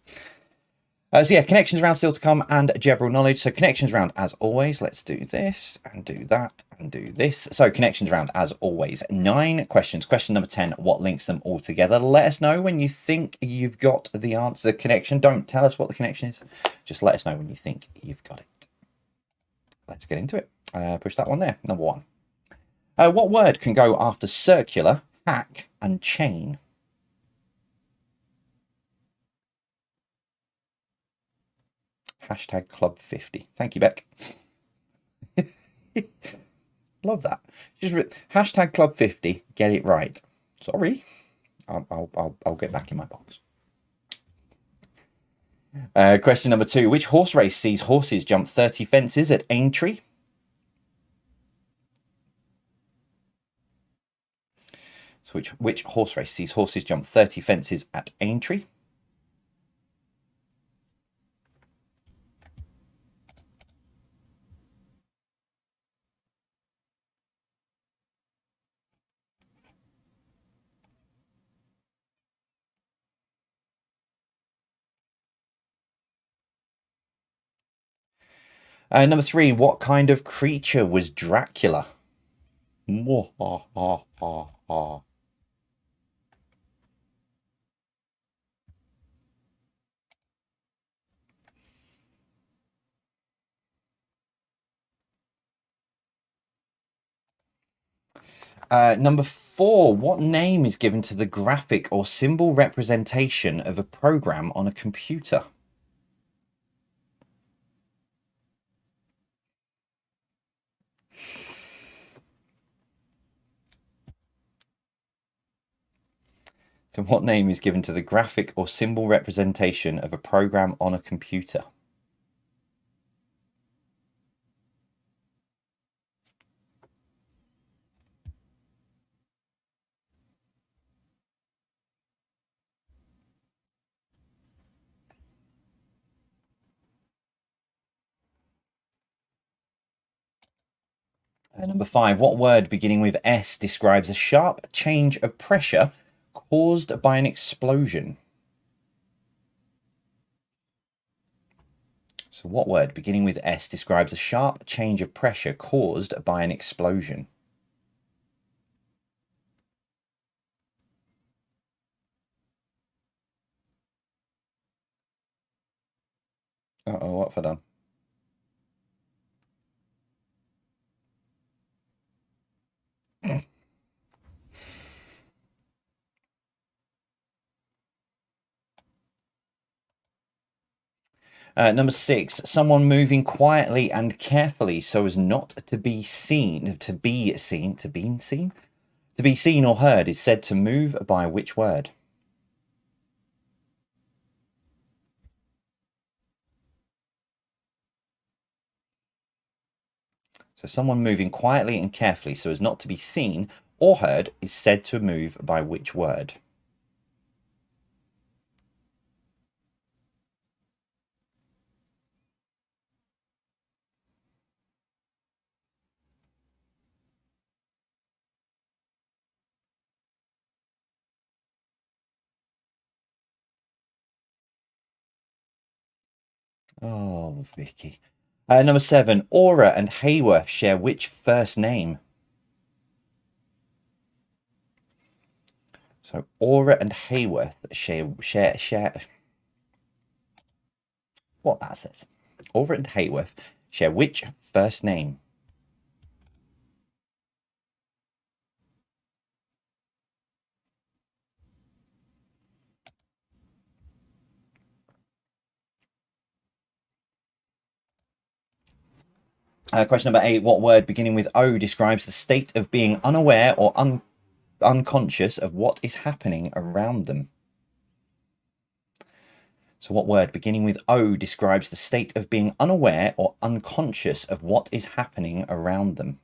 So yeah, connections round still to come and general knowledge. So connections round as always. Let's do this and do that and do this. So connections round as always. 9 questions. Question number 10, what links them all together? Let us know when you think you've got the answer connection. Don't tell us what the connection is. Just let us know when you think you've got it. Let's get into it. Push that one there. Number 1. What word can go after circular, hack and chain? Hashtag Club 50. Thank you, Beck. Love that. Just hashtag Club 50. Get it right. Sorry. I'll get back in my box. Question number 2. Which horse race sees horses jump 30 fences at Aintree? So which horse race sees horses jump 30 fences at Aintree? Number 3, what kind of creature was Dracula? Number 4, what name is given to the graphic or symbol representation of a program on a computer? So what name is given to the graphic or symbol representation of a program on a computer? Number 5, what word beginning with S describes a sharp change of pressure caused by an explosion? So what word beginning with S describes a sharp change of pressure caused by an explosion? Uh-oh, what have I done? Number 6, someone moving quietly and carefully so as not to be seen, to be seen or heard is said to move by which word? So someone moving quietly and carefully so as not to be seen or heard is said to move by which word? Oh, Vicky. Number 7, Aura and Hayworth share which first name? So Aura and Hayworth share what that says. Aura and Hayworth share which first name? Question number 8, what word beginning with O describes the state of being unaware or unconscious of what is happening around them? So what word beginning with O describes the state of being unaware or unconscious of what is happening around them?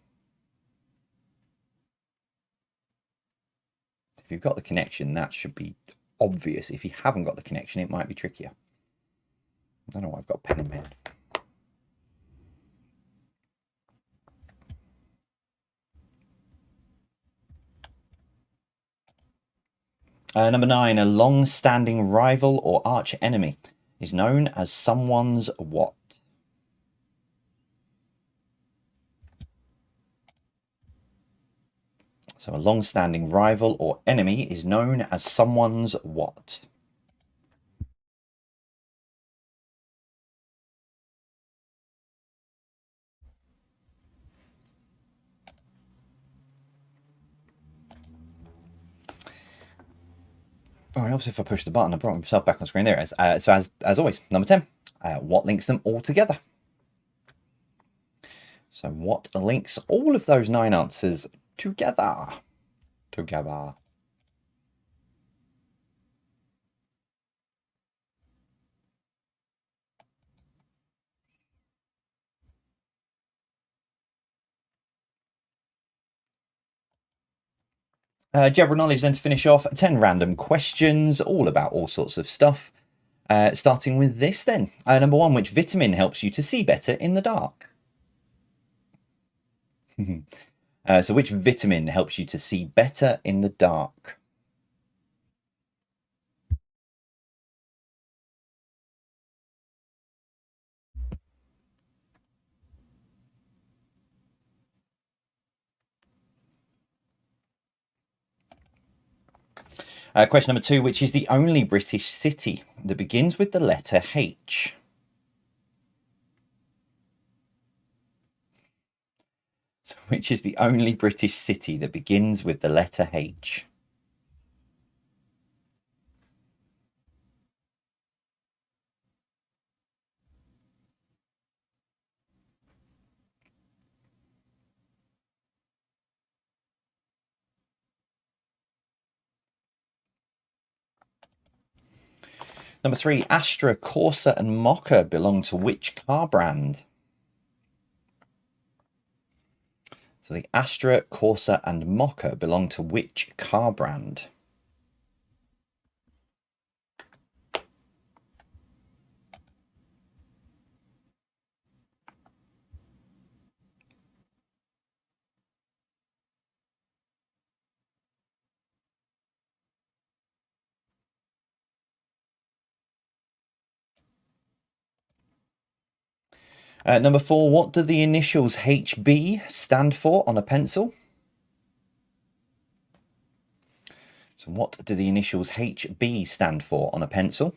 If you've got the connection, that should be obvious. If you haven't got the connection, it might be trickier. I don't know why I've got pen in my hand. Number 9, a long-standing rival or arch enemy is known as someone's what? So a long-standing rival or enemy is known as someone's what? All right, obviously if I push the button, I brought myself back on screen there. So as always, number 10, what links them all together? So what links all of those 9 answers together? General knowledge then to finish off, 10 random questions, all about all sorts of stuff. Starting with this then. Number 1, which vitamin helps you to see better in the dark? So which vitamin helps you to see better in the dark? Question number 2, which is the only British city that begins with the letter H? So which is the only British city that begins with the letter H? Number 3, Astra, Corsa and Mocha belong to which car brand? So the Astra, Corsa and Mocha belong to which car brand? Number 4, what do the initials HB stand for on a pencil? So what do the initials HB stand for on a pencil?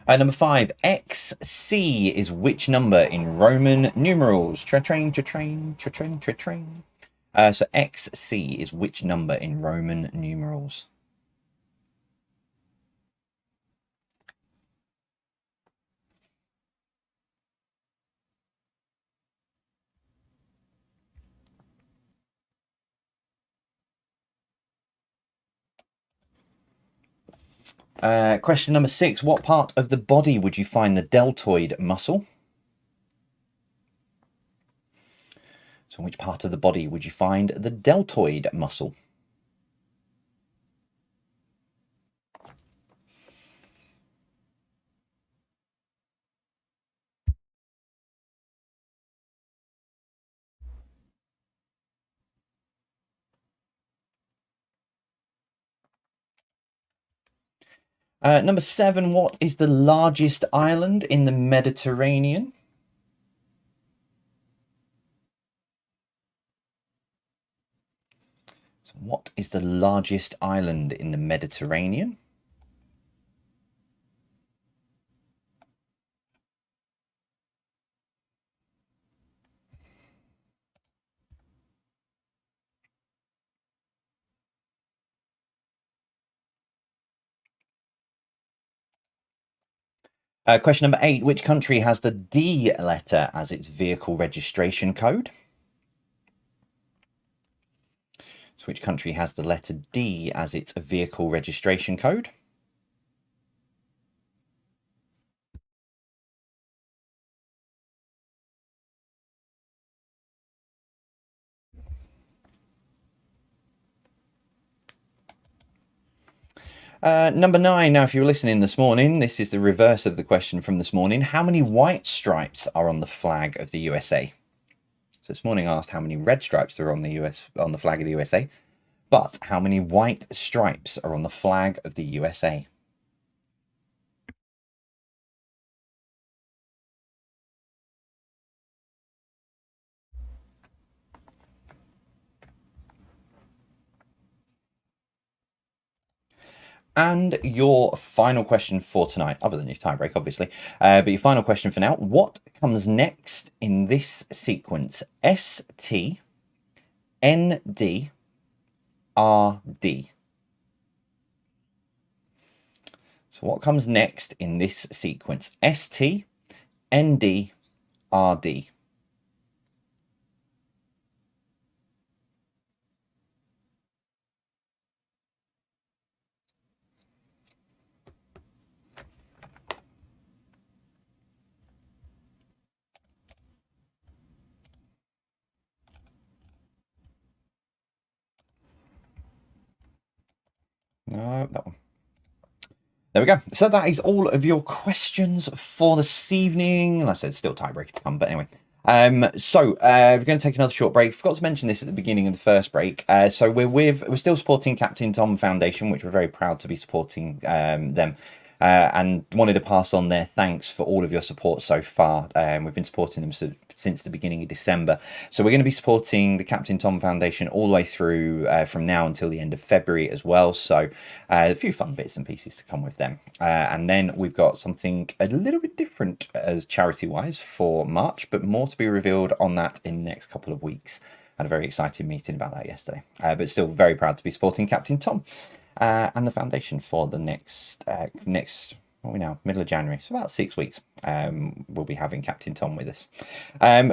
Number 5, XC is which number in Roman numerals? Tra-train, tra-train, tra-train, tra-train. So XC is which number in Roman numerals? Question number 6, what part of the body would you find the deltoid muscle? So which part of the body would you find the deltoid muscle? Number 7, what is the largest island in the Mediterranean? So what is the largest island in the Mediterranean? Question number 8, which country has the D letter as its vehicle registration code? So which country has the letter D as its vehicle registration code? Number 9, now if you were listening this morning, this is the reverse of the question from this morning. How many white stripes are on the flag of the USA? So this morning I asked how many red stripes there are on the flag of the USA, but how many white stripes are on the flag of the USA? And your final question for tonight, other than your tiebreak, obviously, but your final question for now, what comes next in this sequence? S, T, N, D, R, D. So what comes next in this sequence? S, T, N, D, RD. No, that one. There we go. So that is all of your questions for this evening. Like I said, still tiebreaker to come, but anyway. We're going to take another short break. Forgot to mention this at the beginning of the first break. So we're still supporting Captain Tom Foundation, which we're very proud to be supporting them. And wanted to pass on their thanks for all of your support so far. We've been supporting them since the beginning of December. So we're going to be supporting the Captain Tom Foundation all the way through from now until the end of February as well. So a few fun bits and pieces to come with them. And then we've got something a little bit different as charity-wise for March, but more to be revealed on that in the next couple of weeks. Had a very exciting meeting about that yesterday. But still very proud to be supporting Captain Tom. And the foundation for the next what are we now, middle of January, so about 6 weeks. We'll be having Captain Tom with us.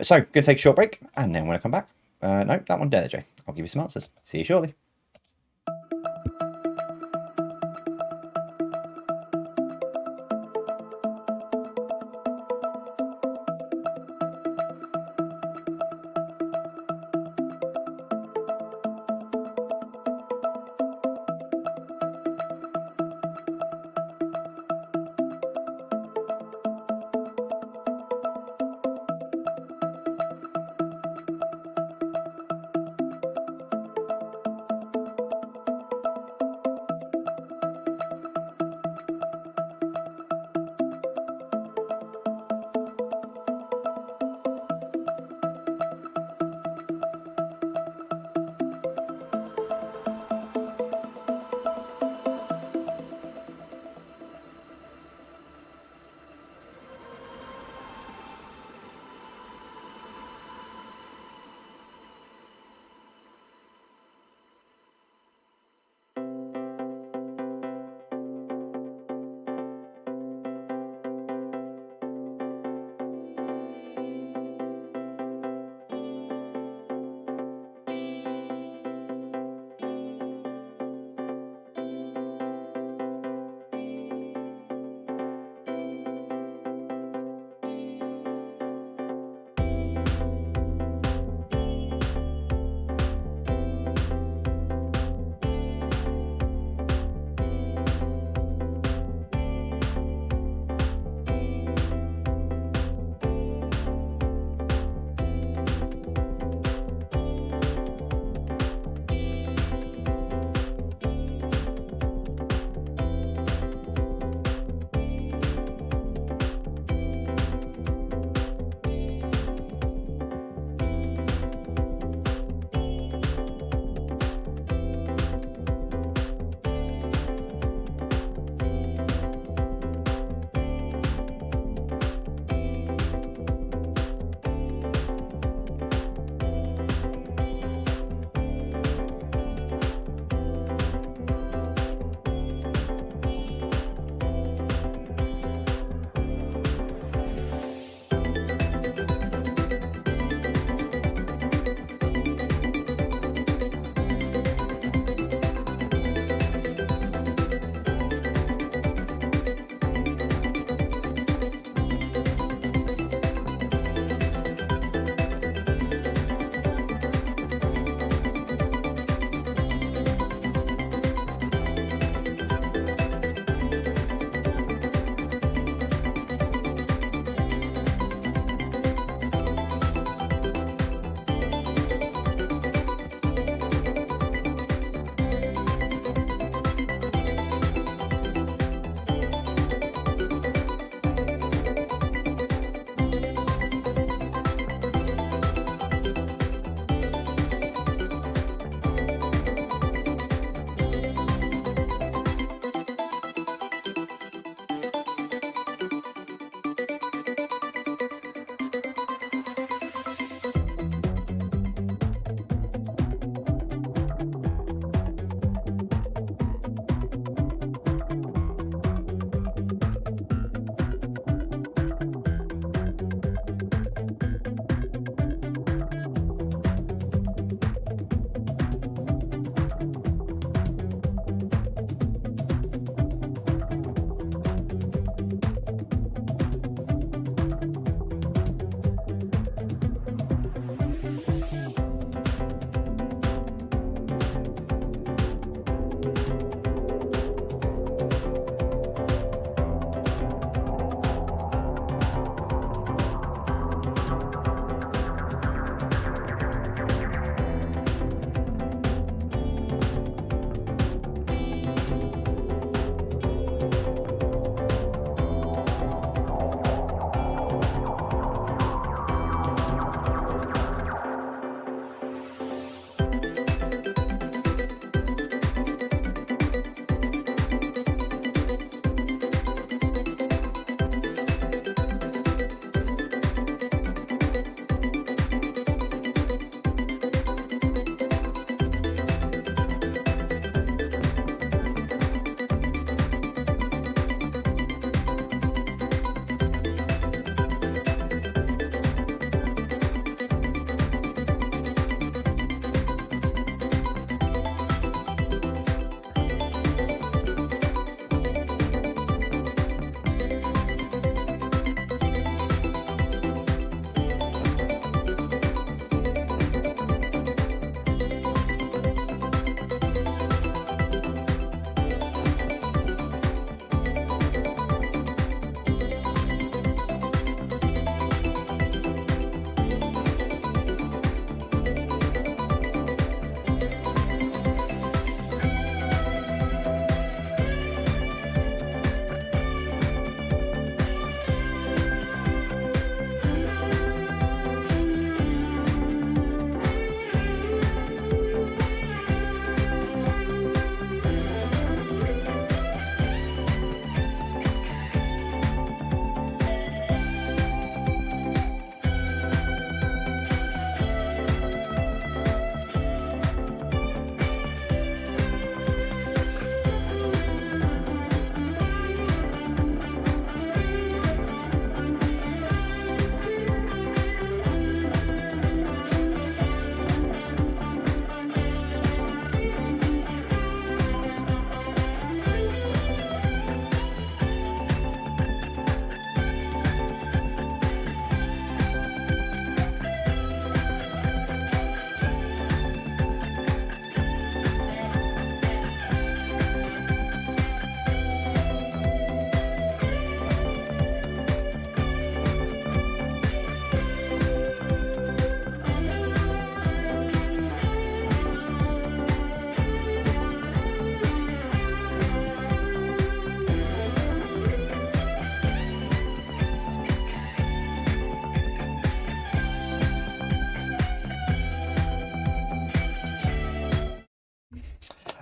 So gonna take a short break, and then when I come back, no, that one there, Jay. I'll give you some answers. See you shortly.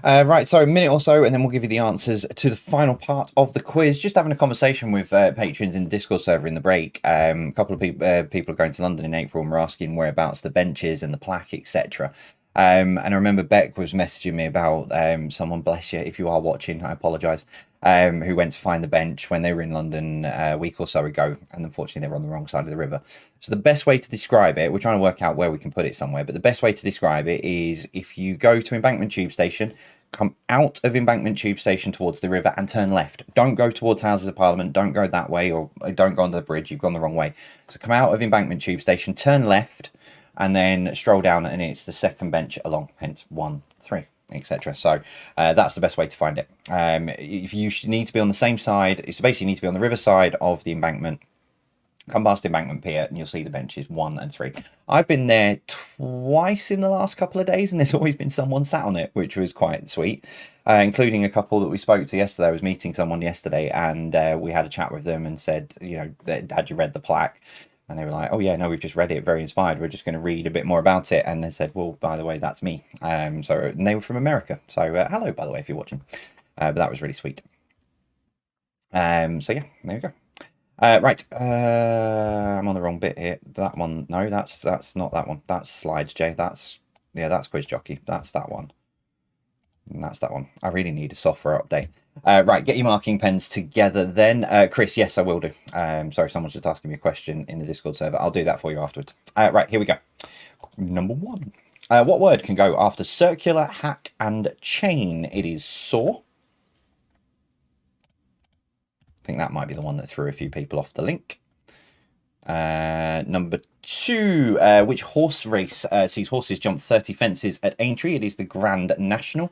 Right, so a minute or so, and then we'll give you the answers to the final part of the quiz. Just having a conversation with patrons in the Discord server in the break. A couple of people are going to London in April and were asking whereabouts the benches and the plaque, etc. And I remember Beck was messaging me about someone, bless you, if you are watching, I apologise, who went to find the bench when they were in London a week or so ago, and unfortunately they were on the wrong side of the river. So the best way to describe it, we're trying to work out where we can put it somewhere, but the best way to describe it is if you go to Embankment Tube Station, come out of Embankment Tube Station towards the river and turn left. Don't go towards Houses of Parliament, don't go that way, or don't go under the bridge, you've gone the wrong way. So come out of Embankment Tube Station, turn left, and then stroll down, and it's the second bench along, hence 1, 3, etc. So that's the best way to find it. If you need to be on the same side, it's basically you need to be on the river side of the embankment. Come past Embankment Pier and you'll see the benches 1 and 3. I've been there twice in the last couple of days, and there's always been someone sat on it, which was quite sweet, including a couple that we spoke to yesterday. I was meeting someone yesterday, and we had a chat with them and said, you know, had you read the plaque? And they were like, oh yeah, no, we've just read it, very inspired, we're just going to read a bit more about it. And they said, well, by the way, that's me. And they were from America, so hello, by the way, if you're watching. But that was really sweet. So yeah, there you go. Right, I'm on the wrong bit here. That one, no, that's not that one. That's Slides, Jay. That's Quiz Jockey. That's that one. And that's that one. I really need a software update. Right, get your marking pens together then. Chris, yes, I will do. Sorry, someone's just asking me a question in the Discord server. I'll do that for you afterwards. Right, here we go. Number 1. What word can go after circular, hack, and chain? It is saw. I think that might be the one that threw a few people off the link. Number 2, which horse race sees horses jump 30 fences at Aintree? It is the Grand National.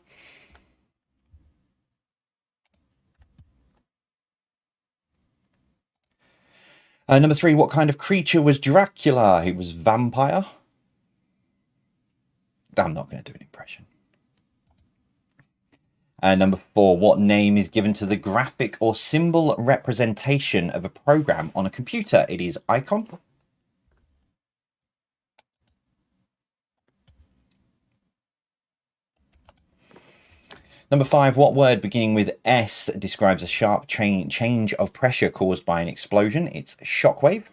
Number 3, what kind of creature was Dracula? He was vampire. I'm not going to do an impression. Number 4, what name is given to the graphic or symbol representation of a program on a computer? It is icon. Number 5, what word beginning with S describes a sharp change of pressure caused by an explosion? It's shockwave.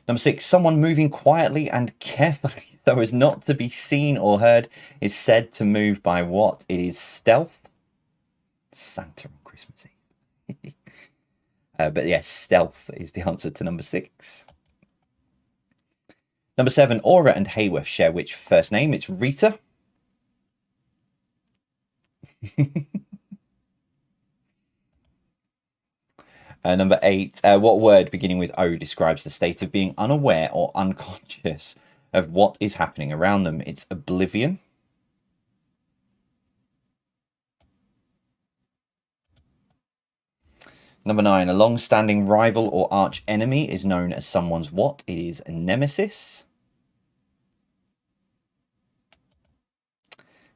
Number 6, someone moving quietly and carefully so as not to be seen or heard is said to move by what? It is stealth. Santa on Christmas Eve. But yes, stealth is the answer to number 6. Number 7, Aura and Hayworth share which first name? It's Rita. Number 8, what word beginning with O describes the state of being unaware or unconscious of what is happening around them? It's oblivion. Number 9, a long-standing rival or arch enemy is known as someone's what? It is a nemesis.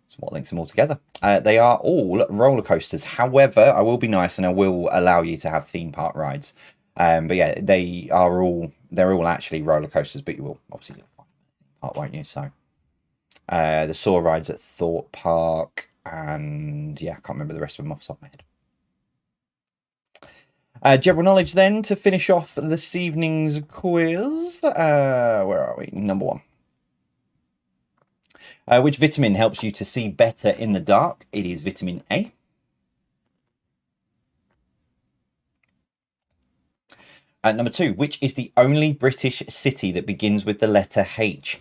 So what links them all together? They are all roller coasters. However, I will be nice and I will allow you to have theme park rides. But yeah, they're all actually roller coasters, but you will obviously do a park, won't you? So the Saw rides at Thorpe Park, and yeah, I can't remember the rest of them off the top of my head. General knowledge then to finish off this evening's quiz. Where are we? Number 1. Which vitamin helps you to see better in the dark? It is vitamin A. Number 2, which is the only British city that begins with the letter H?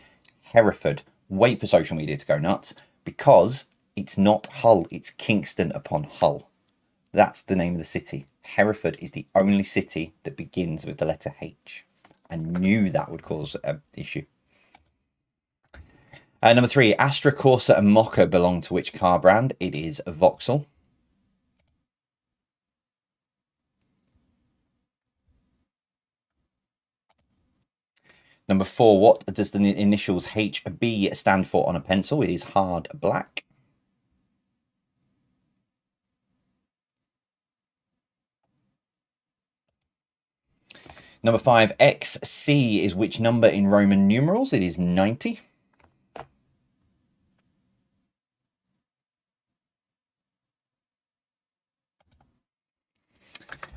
Hereford. Wait for social media to go nuts, because it's not Hull, it's Kingston upon Hull. That's the name of the city. Hereford is the only city that begins with the letter H. I knew that would cause an issue. Number 3, Astra, Corsa and Mocha belong to which car brand? It is Vauxhall. Number 4, what does the initials HB stand for on a pencil? It is hard black. Number 5, XC is which number in Roman numerals? It is 90.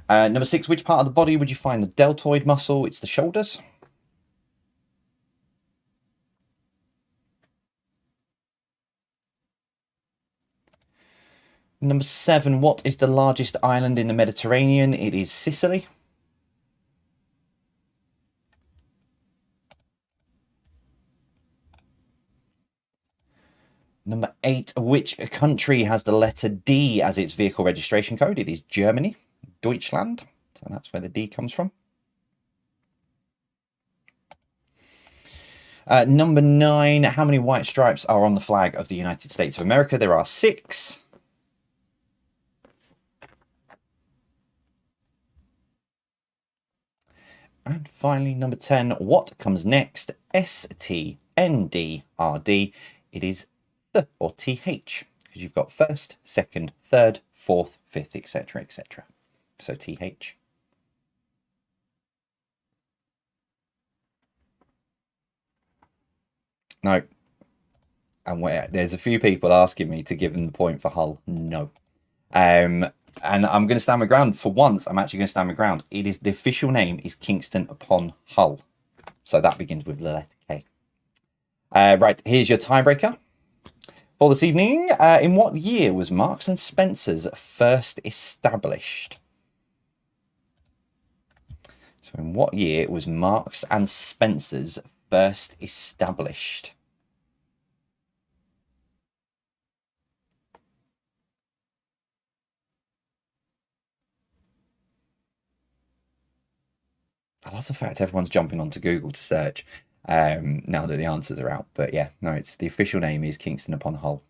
Number 6, which part of the body would you find the deltoid muscle? It's the shoulders. Number 7, what is the largest island in the Mediterranean? It is Sicily. Number 8, which country has the letter D as its vehicle registration code? It is Germany, Deutschland. So that's where the D comes from. Number 9, how many white stripes are on the flag of the United States of America? There are 6. And finally, number 10, what comes next? S-T-N-D-R-D. It is the or TH, because you've got first, second, third, fourth, fifth, etc., etc. So TH. No. And there's a few people asking me to give them the point for Hull. No. And I'm going to stand my ground. For once, I'm actually going to stand my ground. It is the official name is Kingston upon Hull. So that begins with the letter K. Right, here's your tiebreaker for this evening. In what year was Marks and Spencer's first established? So in what year was Marks and Spencer's first established? I love the fact everyone's jumping onto Google to search now that the answers are out. But yeah, no, it's the official name is Kingston upon Hull.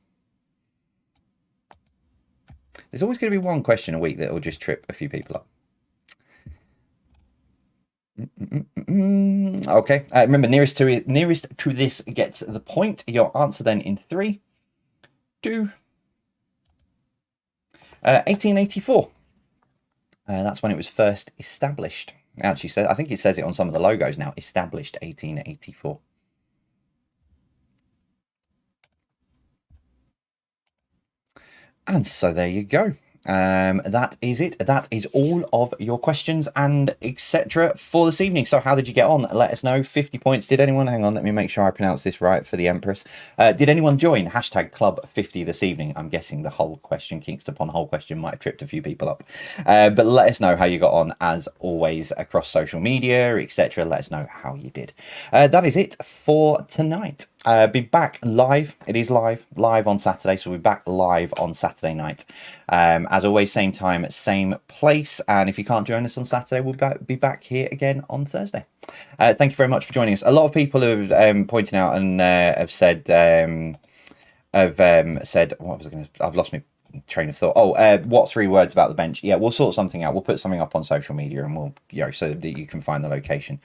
There's always going to be one question a week that will just trip a few people up. Okay, remember, nearest to this gets the point. Your answer then in 3, 2, 1884. That's when it was first established. Actually, I think it says it on some of the logos now. Established 1884. And so there you go. That is it. That is all of your questions and etc. for this evening. So how did you get on? Let us know. 50 points. Did anyone, hang on, let me make sure I pronounce this right for the Empress. Did anyone join hashtag Club 50 this evening? I'm guessing the Hull question, Kingston upon Hull question, might have tripped a few people up. But let us know how you got on, as always, across social media, etc. Let us know how you did. That is it for tonight. Be back live. It is live on Saturday, so we'll be back live on Saturday night. As always, same time, same place. And if you can't join us on Saturday, we'll be back here again on Thursday. Thank you very much for joining us. A lot of people have pointed out and have said, what was I going to? I've lost my train of thought. Oh, what 3 words about the bench? Yeah, we'll sort something out. We'll put something up on social media, and we'll, so that you can find the location,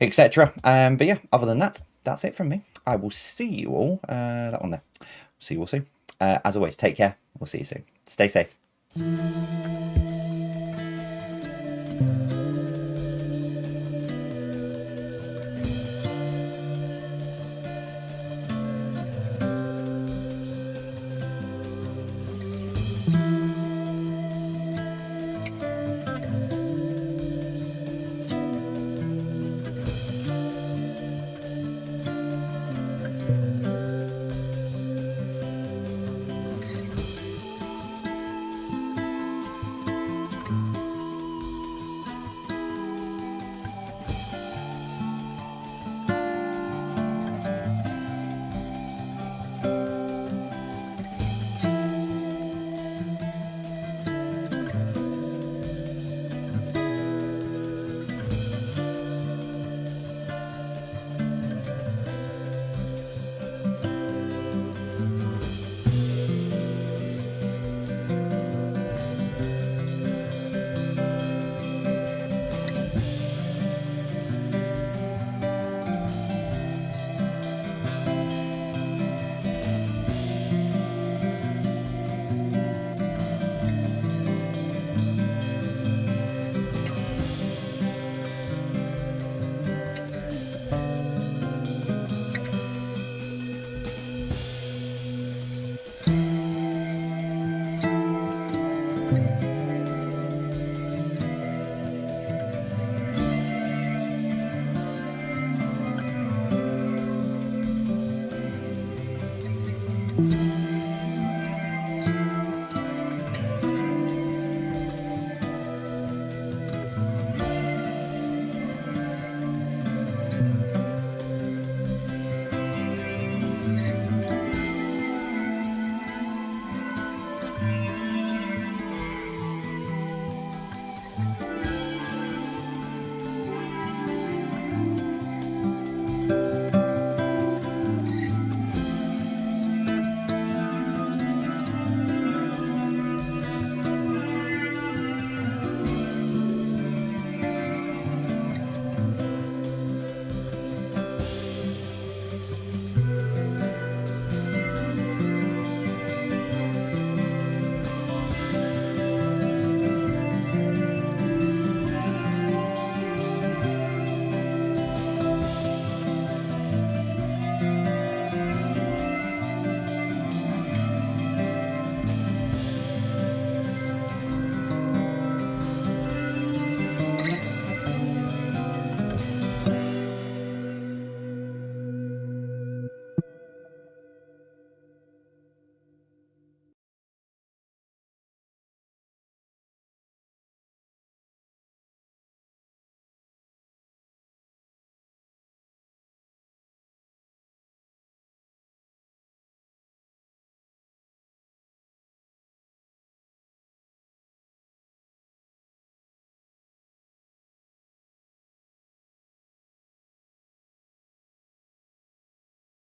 etc. But yeah, other than that, that's it from me. I will see you all, that one there. See you all soon. As always, take care. We'll see you soon. Stay safe.